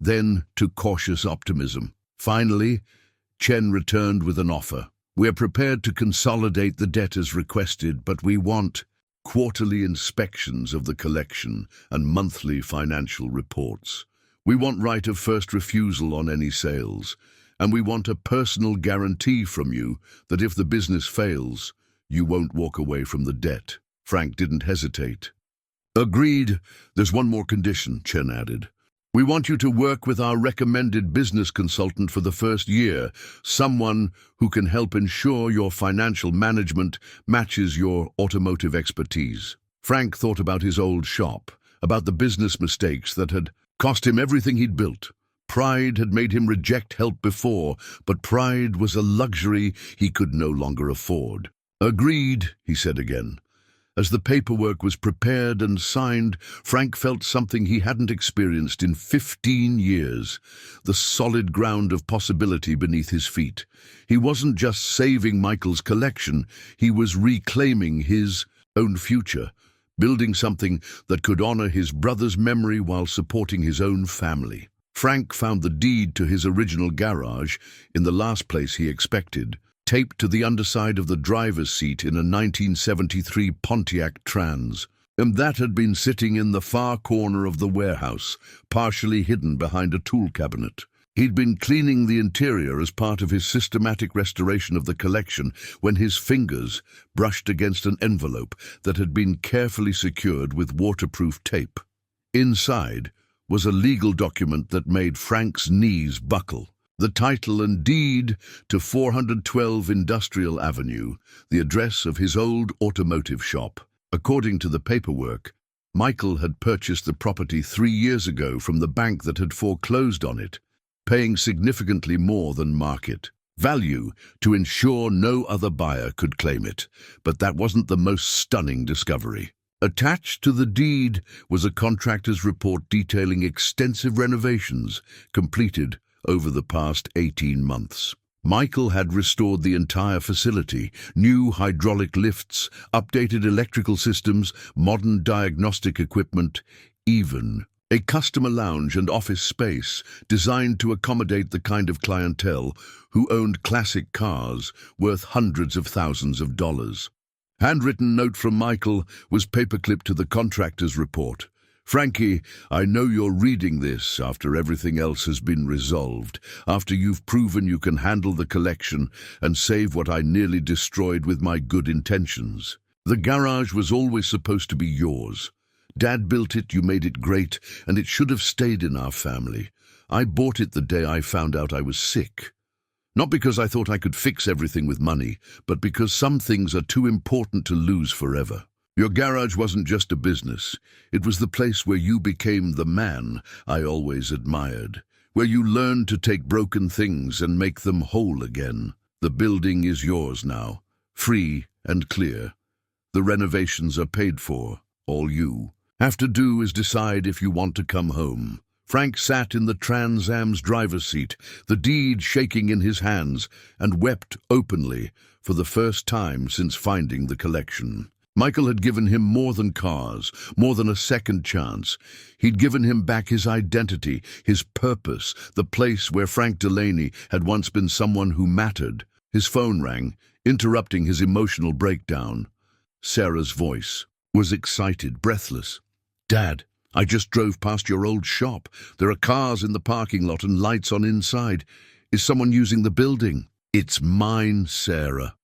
then to cautious optimism. Finally, Chen returned with an offer. We're prepared to consolidate the debt as requested, but we want quarterly inspections of the collection and monthly financial reports. We want right of first refusal on any sales, and we want a personal guarantee from you that if the business fails, you won't walk away from the debt. Frank didn't hesitate. Agreed. There's one more condition, Chen added. We want you to work with our recommended business consultant for the first year, someone who can help ensure your financial management matches your automotive expertise. Frank thought about his old shop, about the business mistakes that had cost him everything he'd built. Pride had made him reject help before, but pride was a luxury he could no longer afford. Agreed, he said again. As the paperwork was prepared and signed, Frank felt something he hadn't experienced in 15 years, the solid ground of possibility beneath his feet. He wasn't just saving Michael's collection, he was reclaiming his own future, building something that could honor his brother's memory while supporting his own family. Frank found the deed to his original garage in the last place he expected, taped to the underside of the driver's seat in a 1973 Pontiac Trans, and that had been sitting in the far corner of the warehouse, partially hidden behind a tool cabinet. He'd been cleaning the interior as part of his systematic restoration of the collection when his fingers brushed against an envelope that had been carefully secured with waterproof tape. Inside was a legal document that made Frank's knees buckle. The title and deed to 412 Industrial Avenue, the address of his old automotive shop. According to the paperwork, Michael had purchased the property 3 years ago from the bank that had foreclosed on it, paying significantly more than market value to ensure no other buyer could claim it. But that wasn't the most stunning discovery. Attached to the deed was a contractor's report detailing extensive renovations completed over the past 18 months. Michael had restored the entire facility, new hydraulic lifts, updated electrical systems, modern diagnostic equipment, even a customer lounge and office space designed to accommodate the kind of clientele who owned classic cars worth hundreds of thousands of dollars. Handwritten note from Michael was paperclipped to the contractor's report. Frankie, I know you're reading this after everything else has been resolved, after you've proven you can handle the collection and save what I nearly destroyed with my good intentions. The garage was always supposed to be yours. Dad built it, you made it great, and it should have stayed in our family. I bought it the day I found out I was sick. Not because I thought I could fix everything with money, but because some things are too important to lose forever. Your garage wasn't just a business. It was the place where you became the man I always admired, where you learned to take broken things and make them whole again. The building is yours now, free and clear. The renovations are paid for. All you have to do is decide if you want to come home. Frank sat in the Trans Am's driver's seat, the deed shaking in his hands, and wept openly for the first time since finding the collection. Michael had given him more than cars, more than a second chance. He'd given him back his identity, his purpose, the place where Frank Delaney had once been someone who mattered. His phone rang, interrupting his emotional breakdown. Sarah's voice was excited, breathless. "Dad, I just drove past your old shop. There are cars in the parking lot and lights on inside. Is someone using the building?" "It's mine, Sarah."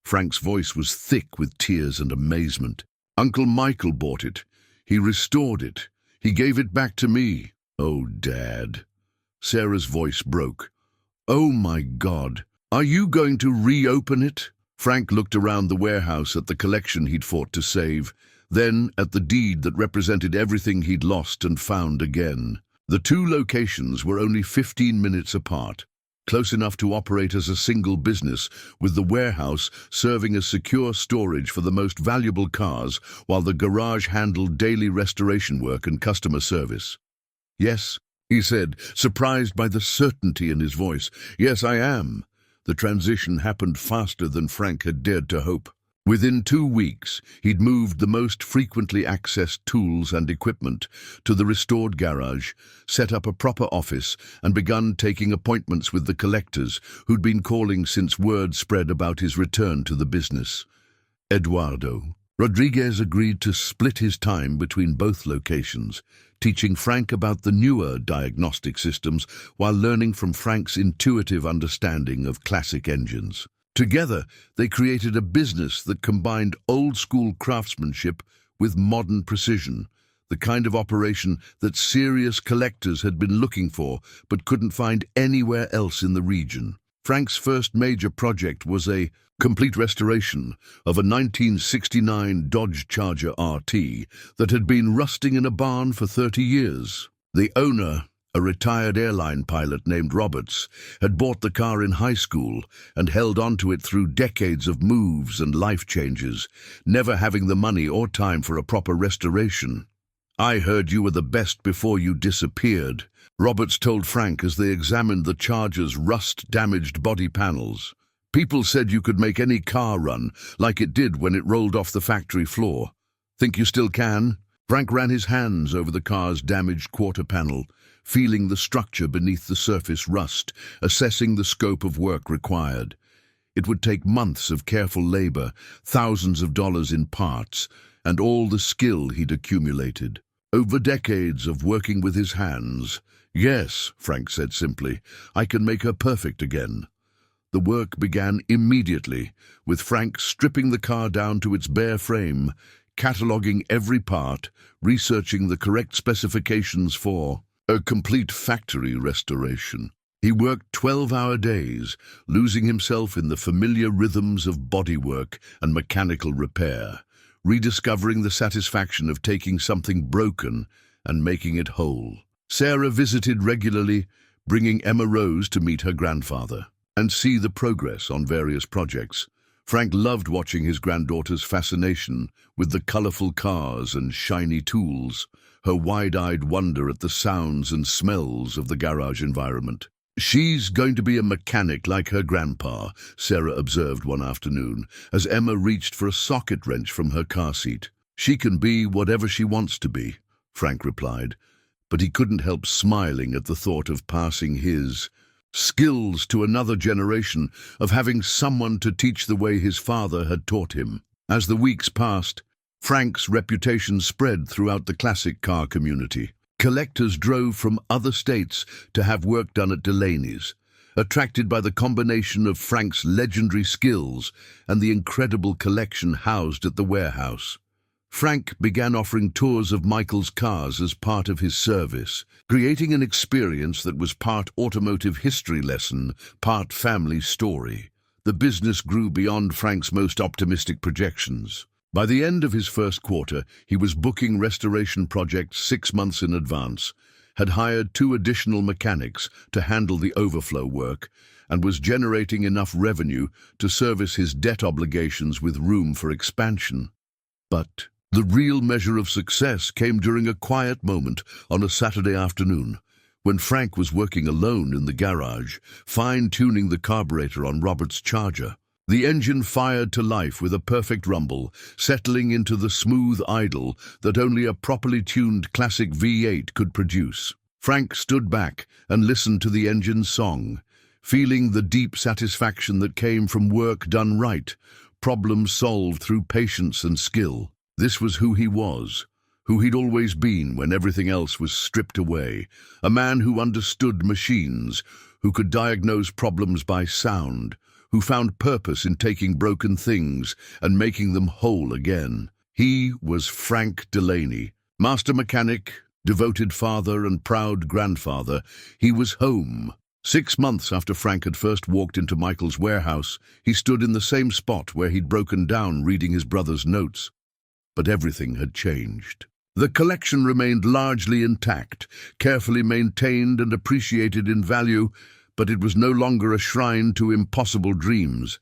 Frank's voice was thick with tears and amazement. "Uncle Michael bought it. He restored it. He gave it back to me." "Oh, Dad." Sarah's voice broke. "Oh, my God. Are you going to reopen it?" Frank looked around the warehouse at the collection he'd fought to save, then at the deed that represented everything he'd lost and found again. The two locations were only 15 minutes apart, close enough to operate as a single business, with the warehouse serving as secure storage for the most valuable cars, while the garage handled daily restoration work and customer service. "Yes," he said, surprised by the certainty in his voice. "Yes, I am." The transition happened faster than Frank had dared to hope. Within 2 weeks, he'd moved the most frequently accessed tools and equipment to the restored garage, set up a proper office, and begun taking appointments with the collectors who'd been calling since word spread about his return to the business. Eduardo Rodriguez agreed to split his time between both locations, teaching Frank about the newer diagnostic systems while learning from Frank's intuitive understanding of classic engines. Together, they created a business that combined old-school craftsmanship with modern precision, the kind of operation that serious collectors had been looking for but couldn't find anywhere else in the region. Frank's first major project was a complete restoration of a 1969 Dodge Charger RT that had been rusting in a barn for 30 years. The owner, a retired airline pilot named Roberts, had bought the car in high school and held onto it through decades of moves and life changes, never having the money or time for a proper restoration. "I heard you were the best before you disappeared," Roberts told Frank as they examined the Charger's rust-damaged body panels. "People said you could make any car run, like it did when it rolled off the factory floor. Think you still can?" Frank ran his hands over the car's damaged quarter panel, feeling the structure beneath the surface rust, assessing the scope of work required. It would take months of careful labor, thousands of dollars in parts, and all the skill he'd accumulated. Over decades of working with his hands. "Yes," Frank said simply, "I can make her perfect again." The work began immediately, with Frank stripping the car down to its bare frame, cataloguing every part, researching the correct specifications for a complete factory restoration. He worked 12-hour days, losing himself in the familiar rhythms of bodywork and mechanical repair, rediscovering the satisfaction of taking something broken and making it whole. Sarah visited regularly, bringing Emma Rose to meet her grandfather and see the progress on various projects. Frank loved watching his granddaughter's fascination with the colorful cars and shiny tools, her wide-eyed wonder at the sounds and smells of the garage environment. "She's going to be a mechanic like her grandpa," Sarah observed one afternoon, as Emma reached for a socket wrench from her car seat. "She can be whatever she wants to be," Frank replied, but he couldn't help smiling at the thought of passing his skills to another generation, of having someone to teach the way his father had taught him. As the weeks passed, Frank's reputation spread throughout the classic car community. Collectors drove from other states to have work done at Delaney's, attracted by the combination of Frank's legendary skills and the incredible collection housed at the warehouse. Frank began offering tours of Michael's cars as part of his service, creating an experience that was part automotive history lesson, part family story. The business grew beyond Frank's most optimistic projections. By the end of his first quarter, he was booking restoration projects 6 months in advance, had hired 2 additional mechanics to handle the overflow work, and was generating enough revenue to service his debt obligations with room for expansion. But the real measure of success came during a quiet moment on a Saturday afternoon, when Frank was working alone in the garage, fine-tuning the carburetor on Robert's Charger. The engine fired to life with a perfect rumble, settling into the smooth idle that only a properly tuned classic V8 could produce. Frank stood back and listened to the engine's song, feeling the deep satisfaction that came from work done right, problems solved through patience and skill. This was who he was, who he'd always been when everything else was stripped away, a man who understood machines, who could diagnose problems by sound, who found purpose in taking broken things and making them whole again. He was Frank Delaney, master mechanic, devoted father and proud grandfather. He was home. 6 months after Frank had first walked into Michael's warehouse, he stood in the same spot where he'd broken down reading his brother's notes. But everything had changed. The collection remained largely intact, carefully maintained and appreciated in value, but it was no longer a shrine to impossible dreams.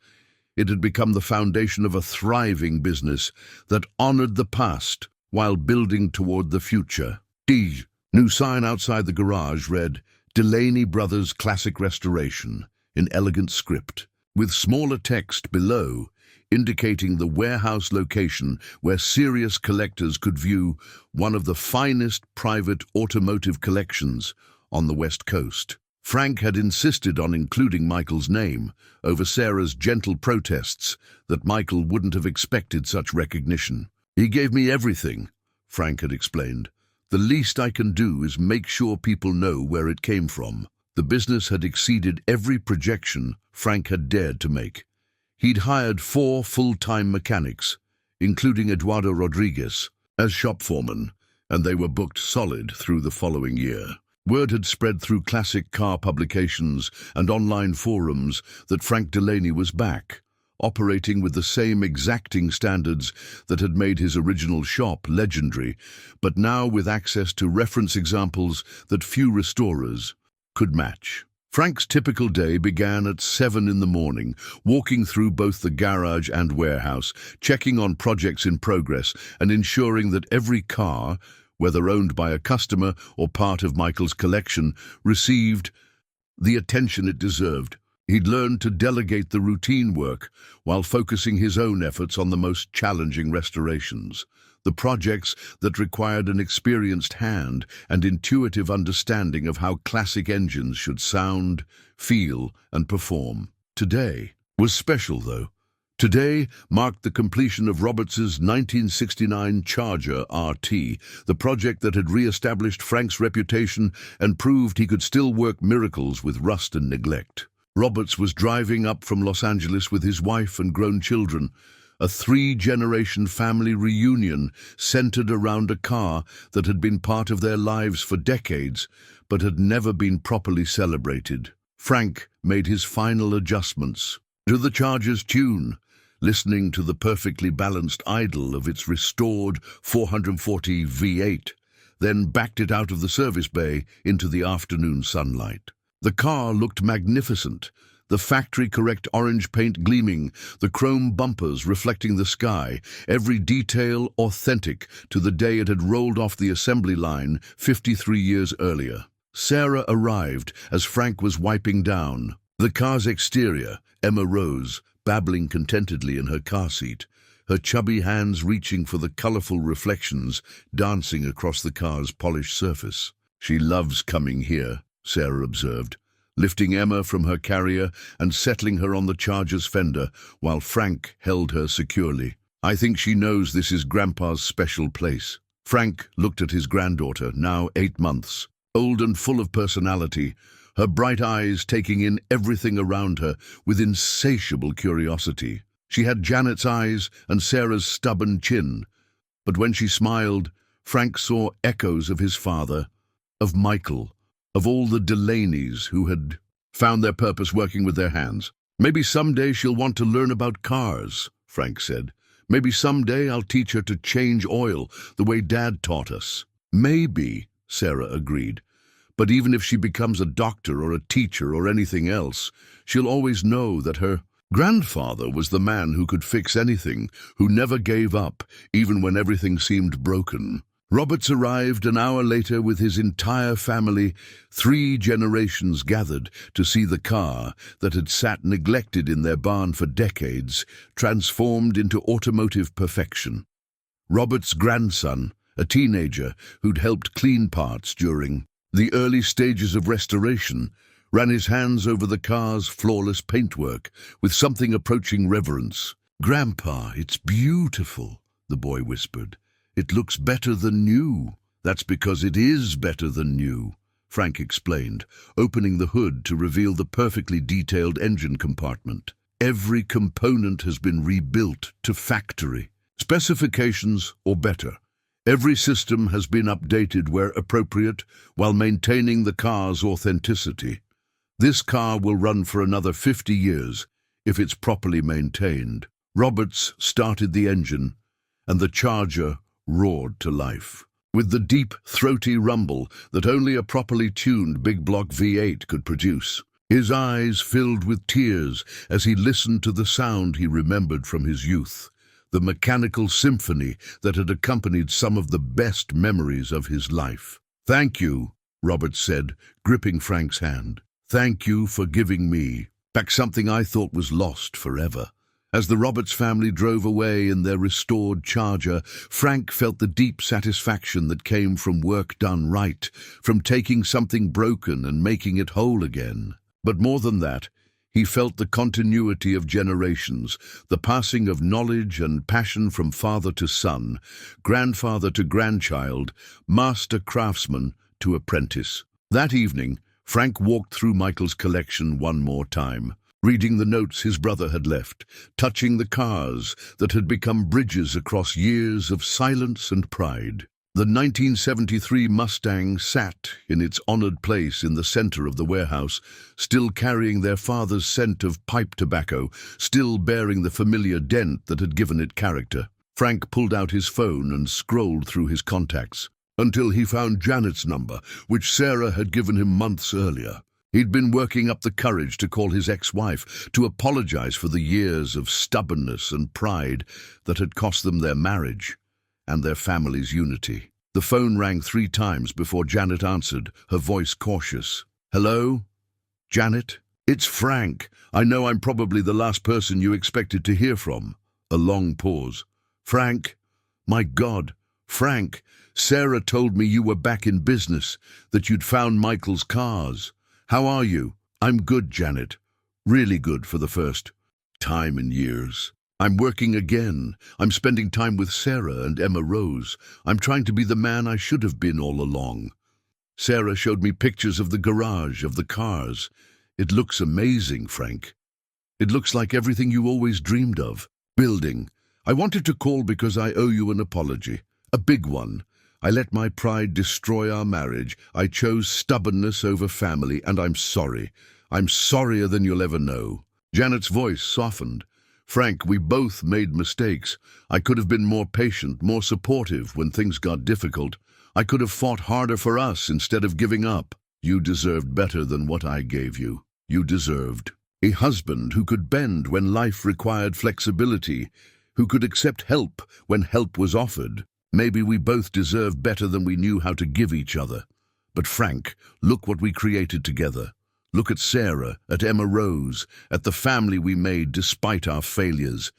It had become the foundation of a thriving business that honored the past while building toward the future. The new sign outside the garage read, "Delaney Brothers Classic Restoration," in elegant script, with smaller text below, indicating the warehouse location where serious collectors could view one of the finest private automotive collections on the West Coast. Frank had insisted on including Michael's name over Sarah's gentle protests that Michael wouldn't have expected such recognition. "He gave me everything," Frank had explained. "The least I can do is make sure people know where it came from." The business had exceeded every projection Frank had dared to make. He'd hired 4 full-time mechanics, including Eduardo Rodriguez, as shop foreman, and they were booked solid through the following year. Word had spread through classic car publications and online forums that Frank Delaney was back, operating with the same exacting standards that had made his original shop legendary, but now with access to reference examples that few restorers could match. Frank's typical day began at 7 in the morning, walking through both the garage and warehouse, checking on projects in progress and ensuring that every car, whether owned by a customer or part of Michael's collection, received the attention it deserved. He'd learned to delegate the routine work while focusing his own efforts on the most challenging restorations, the projects that required an experienced hand and intuitive understanding of how classic engines should sound, feel, and perform. Today was special, though. Today marked the completion of Roberts's 1969 Charger RT, the project that had re-established Frank's reputation and proved he could still work miracles with rust and neglect. Roberts was driving up from Los Angeles with his wife and grown children, a 3-generation family reunion centered around a car that had been part of their lives for decades, but had never been properly celebrated. Frank made his final adjustments to the Charger's tune, listening to the perfectly balanced idle of its restored 440 V8, then backed it out of the service bay into the afternoon sunlight. The car looked magnificent, the factory-correct orange paint gleaming, the chrome bumpers reflecting the sky, every detail authentic to the day it had rolled off the assembly line 53 years earlier. Sarah arrived as Frank was wiping down the car's exterior. Emma rose, babbling contentedly in her car seat, her chubby hands reaching for the colorful reflections dancing across the car's polished surface. "She loves coming here," Sarah observed, lifting Emma from her carrier and settling her on the Charger's fender while Frank held her securely. "I think she knows this is Grandpa's special place." Frank looked at his granddaughter, now 8 months, old and full of personality, her bright eyes taking in everything around her with insatiable curiosity. She had Janet's eyes and Sarah's stubborn chin, but when she smiled, Frank saw echoes of his father, of Michael, of all the Delaneys who had found their purpose working with their hands. "Maybe someday she'll want to learn about cars," Frank said. "Maybe someday I'll teach her to change oil the way Dad taught us." "Maybe," Sarah agreed. "But even if she becomes a doctor or a teacher or anything else, she'll always know that her grandfather was the man who could fix anything, who never gave up, even when everything seemed broken." Roberts arrived an hour later with his entire family, 3 generations gathered to see the car that had sat neglected in their barn for decades, transformed into automotive perfection. Roberts' grandson, a teenager who'd helped clean parts during the early stages of restoration, ran his hands over the car's flawless paintwork with something approaching reverence. "Grandpa, it's beautiful," the boy whispered. "It looks better than new." "That's because it is better than new," Frank explained, opening the hood to reveal the perfectly detailed engine compartment. "Every component has been rebuilt to factory specifications or better. Every system has been updated where appropriate while maintaining the car's authenticity. This car will run for another 50 years if it's properly maintained." Roberts started the engine, and the Charger roared to life. With the deep, throaty rumble that only a properly tuned big block V8 could produce, his eyes filled with tears as he listened to the sound he remembered from his youth, the mechanical symphony that had accompanied some of the best memories of his life. "Thank you," Roberts said, gripping Frank's hand. "Thank you for giving me back something I thought was lost forever." As the Roberts family drove away in their restored Charger, Frank felt the deep satisfaction that came from work done right, from taking something broken and making it whole again. But more than that, he felt the continuity of generations, the passing of knowledge and passion from father to son, grandfather to grandchild, master craftsman to apprentice. That evening, Frank walked through Michael's collection one more time, reading the notes his brother had left, touching the cars that had become bridges across years of silence and pride. The 1973 Mustang sat in its honored place in the center of the warehouse, still carrying their father's scent of pipe tobacco, still bearing the familiar dent that had given it character. Frank pulled out his phone and scrolled through his contacts, until he found Janet's number, which Sarah had given him months earlier. He'd been working up the courage to call his ex-wife, to apologize for the years of stubbornness and pride that had cost them their marriage and their family's unity. The phone rang 3 times before Janet answered, her voice cautious. "Hello? Janet? It's Frank. I know I'm probably the last person you expected to hear from." A long pause. "Frank? My God, Frank, Sarah told me you were back in business, that you'd found Michael's cars. How are you?" "I'm good, Janet. Really good for the first time in years. I'm working again. I'm spending time with Sarah and Emma Rose. I'm trying to be the man I should have been all along. Sarah showed me pictures of the garage, of the cars. It looks amazing, Frank. It looks like everything you always dreamed of. Building. I wanted to call because I owe you an apology. A big one. I let my pride destroy our marriage. I chose stubbornness over family, and I'm sorry. I'm sorrier than you'll ever know." Janet's voice softened. "Frank, we both made mistakes. I could have been more patient, more supportive when things got difficult. I could have fought harder for us instead of giving up. You deserved better than what I gave you. You deserved a husband who could bend when life required flexibility, who could accept help when help was offered. Maybe we both deserved better than we knew how to give each other. But Frank, look what we created together. Look at Sarah, at Emma Rose, at the family we made despite our failures.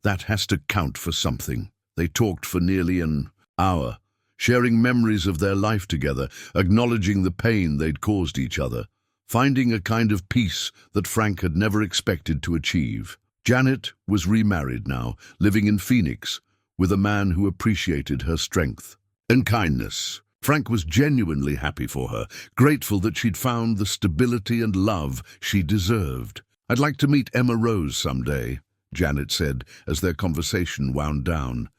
That has to count for something." They talked for nearly an hour, sharing memories of their life together, acknowledging the pain they'd caused each other, finding a kind of peace that Frank had never expected to achieve. Janet was remarried now, living in Phoenix, with a man who appreciated her strength and kindness. Frank was genuinely happy for her, grateful that she'd found the stability and love she deserved. "I'd like to meet Emma Rose someday," Janet said as their conversation wound down.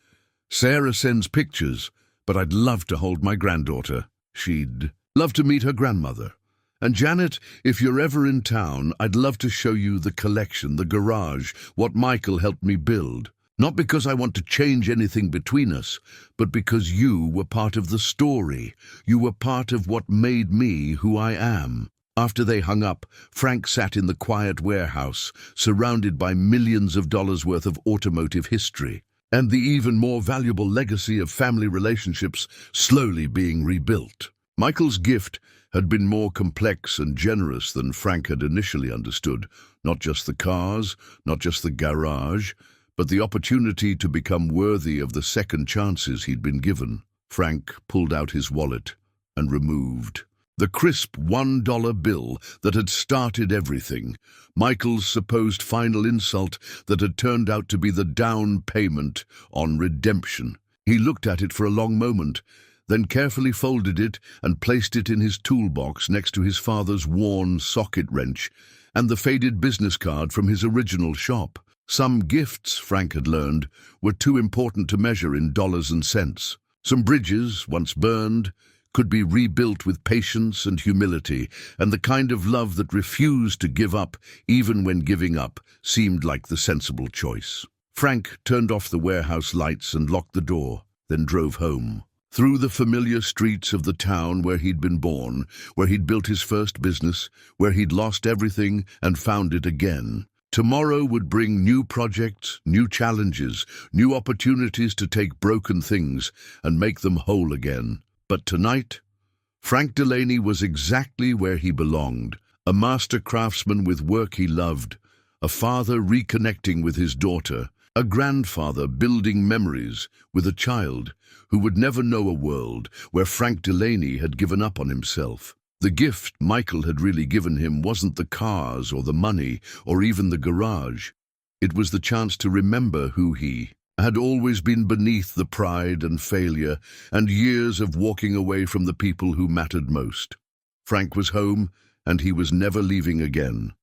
"Sarah sends pictures, but I'd love to hold my granddaughter. She'd love to meet her grandmother. And Janet, if you're ever in town, I'd love to show you the collection, the garage, what Michael helped me build. Not because I want to change anything between us, but because you were part of the story. You were part of what made me who I am." After they hung up, Frank sat in the quiet warehouse, surrounded by millions of dollars worth of automotive history, and the even more valuable legacy of family relationships slowly being rebuilt. Michael's gift had been more complex and generous than Frank had initially understood. Not just the cars, not just the garage, but the opportunity to become worthy of the second chances he'd been given. Frank pulled out his wallet and removed the crisp $1 bill that had started everything, Michael's supposed final insult that had turned out to be the down payment on redemption. He looked at it for a long moment, then carefully folded it and placed it in his toolbox next to his father's worn socket wrench and the faded business card from his original shop. Some gifts, Frank had learned, were too important to measure in dollars and cents. Some bridges, once burned, could be rebuilt with patience and humility, and the kind of love that refused to give up, even when giving up seemed like the sensible choice. Frank turned off the warehouse lights and locked the door, then drove home. Through the familiar streets of the town where he'd been born, where he'd built his first business, where he'd lost everything and found it again. Tomorrow would bring new projects, new challenges, new opportunities to take broken things and make them whole again. But tonight, Frank Delaney was exactly where he belonged, a master craftsman with work he loved, a father reconnecting with his daughter, a grandfather building memories with a child who would never know a world where Frank Delaney had given up on himself. The gift Michael had really given him wasn't the cars or the money or even the garage. It was the chance to remember who he had always been beneath the pride and failure and years of walking away from the people who mattered most. Frank was home, and he was never leaving again.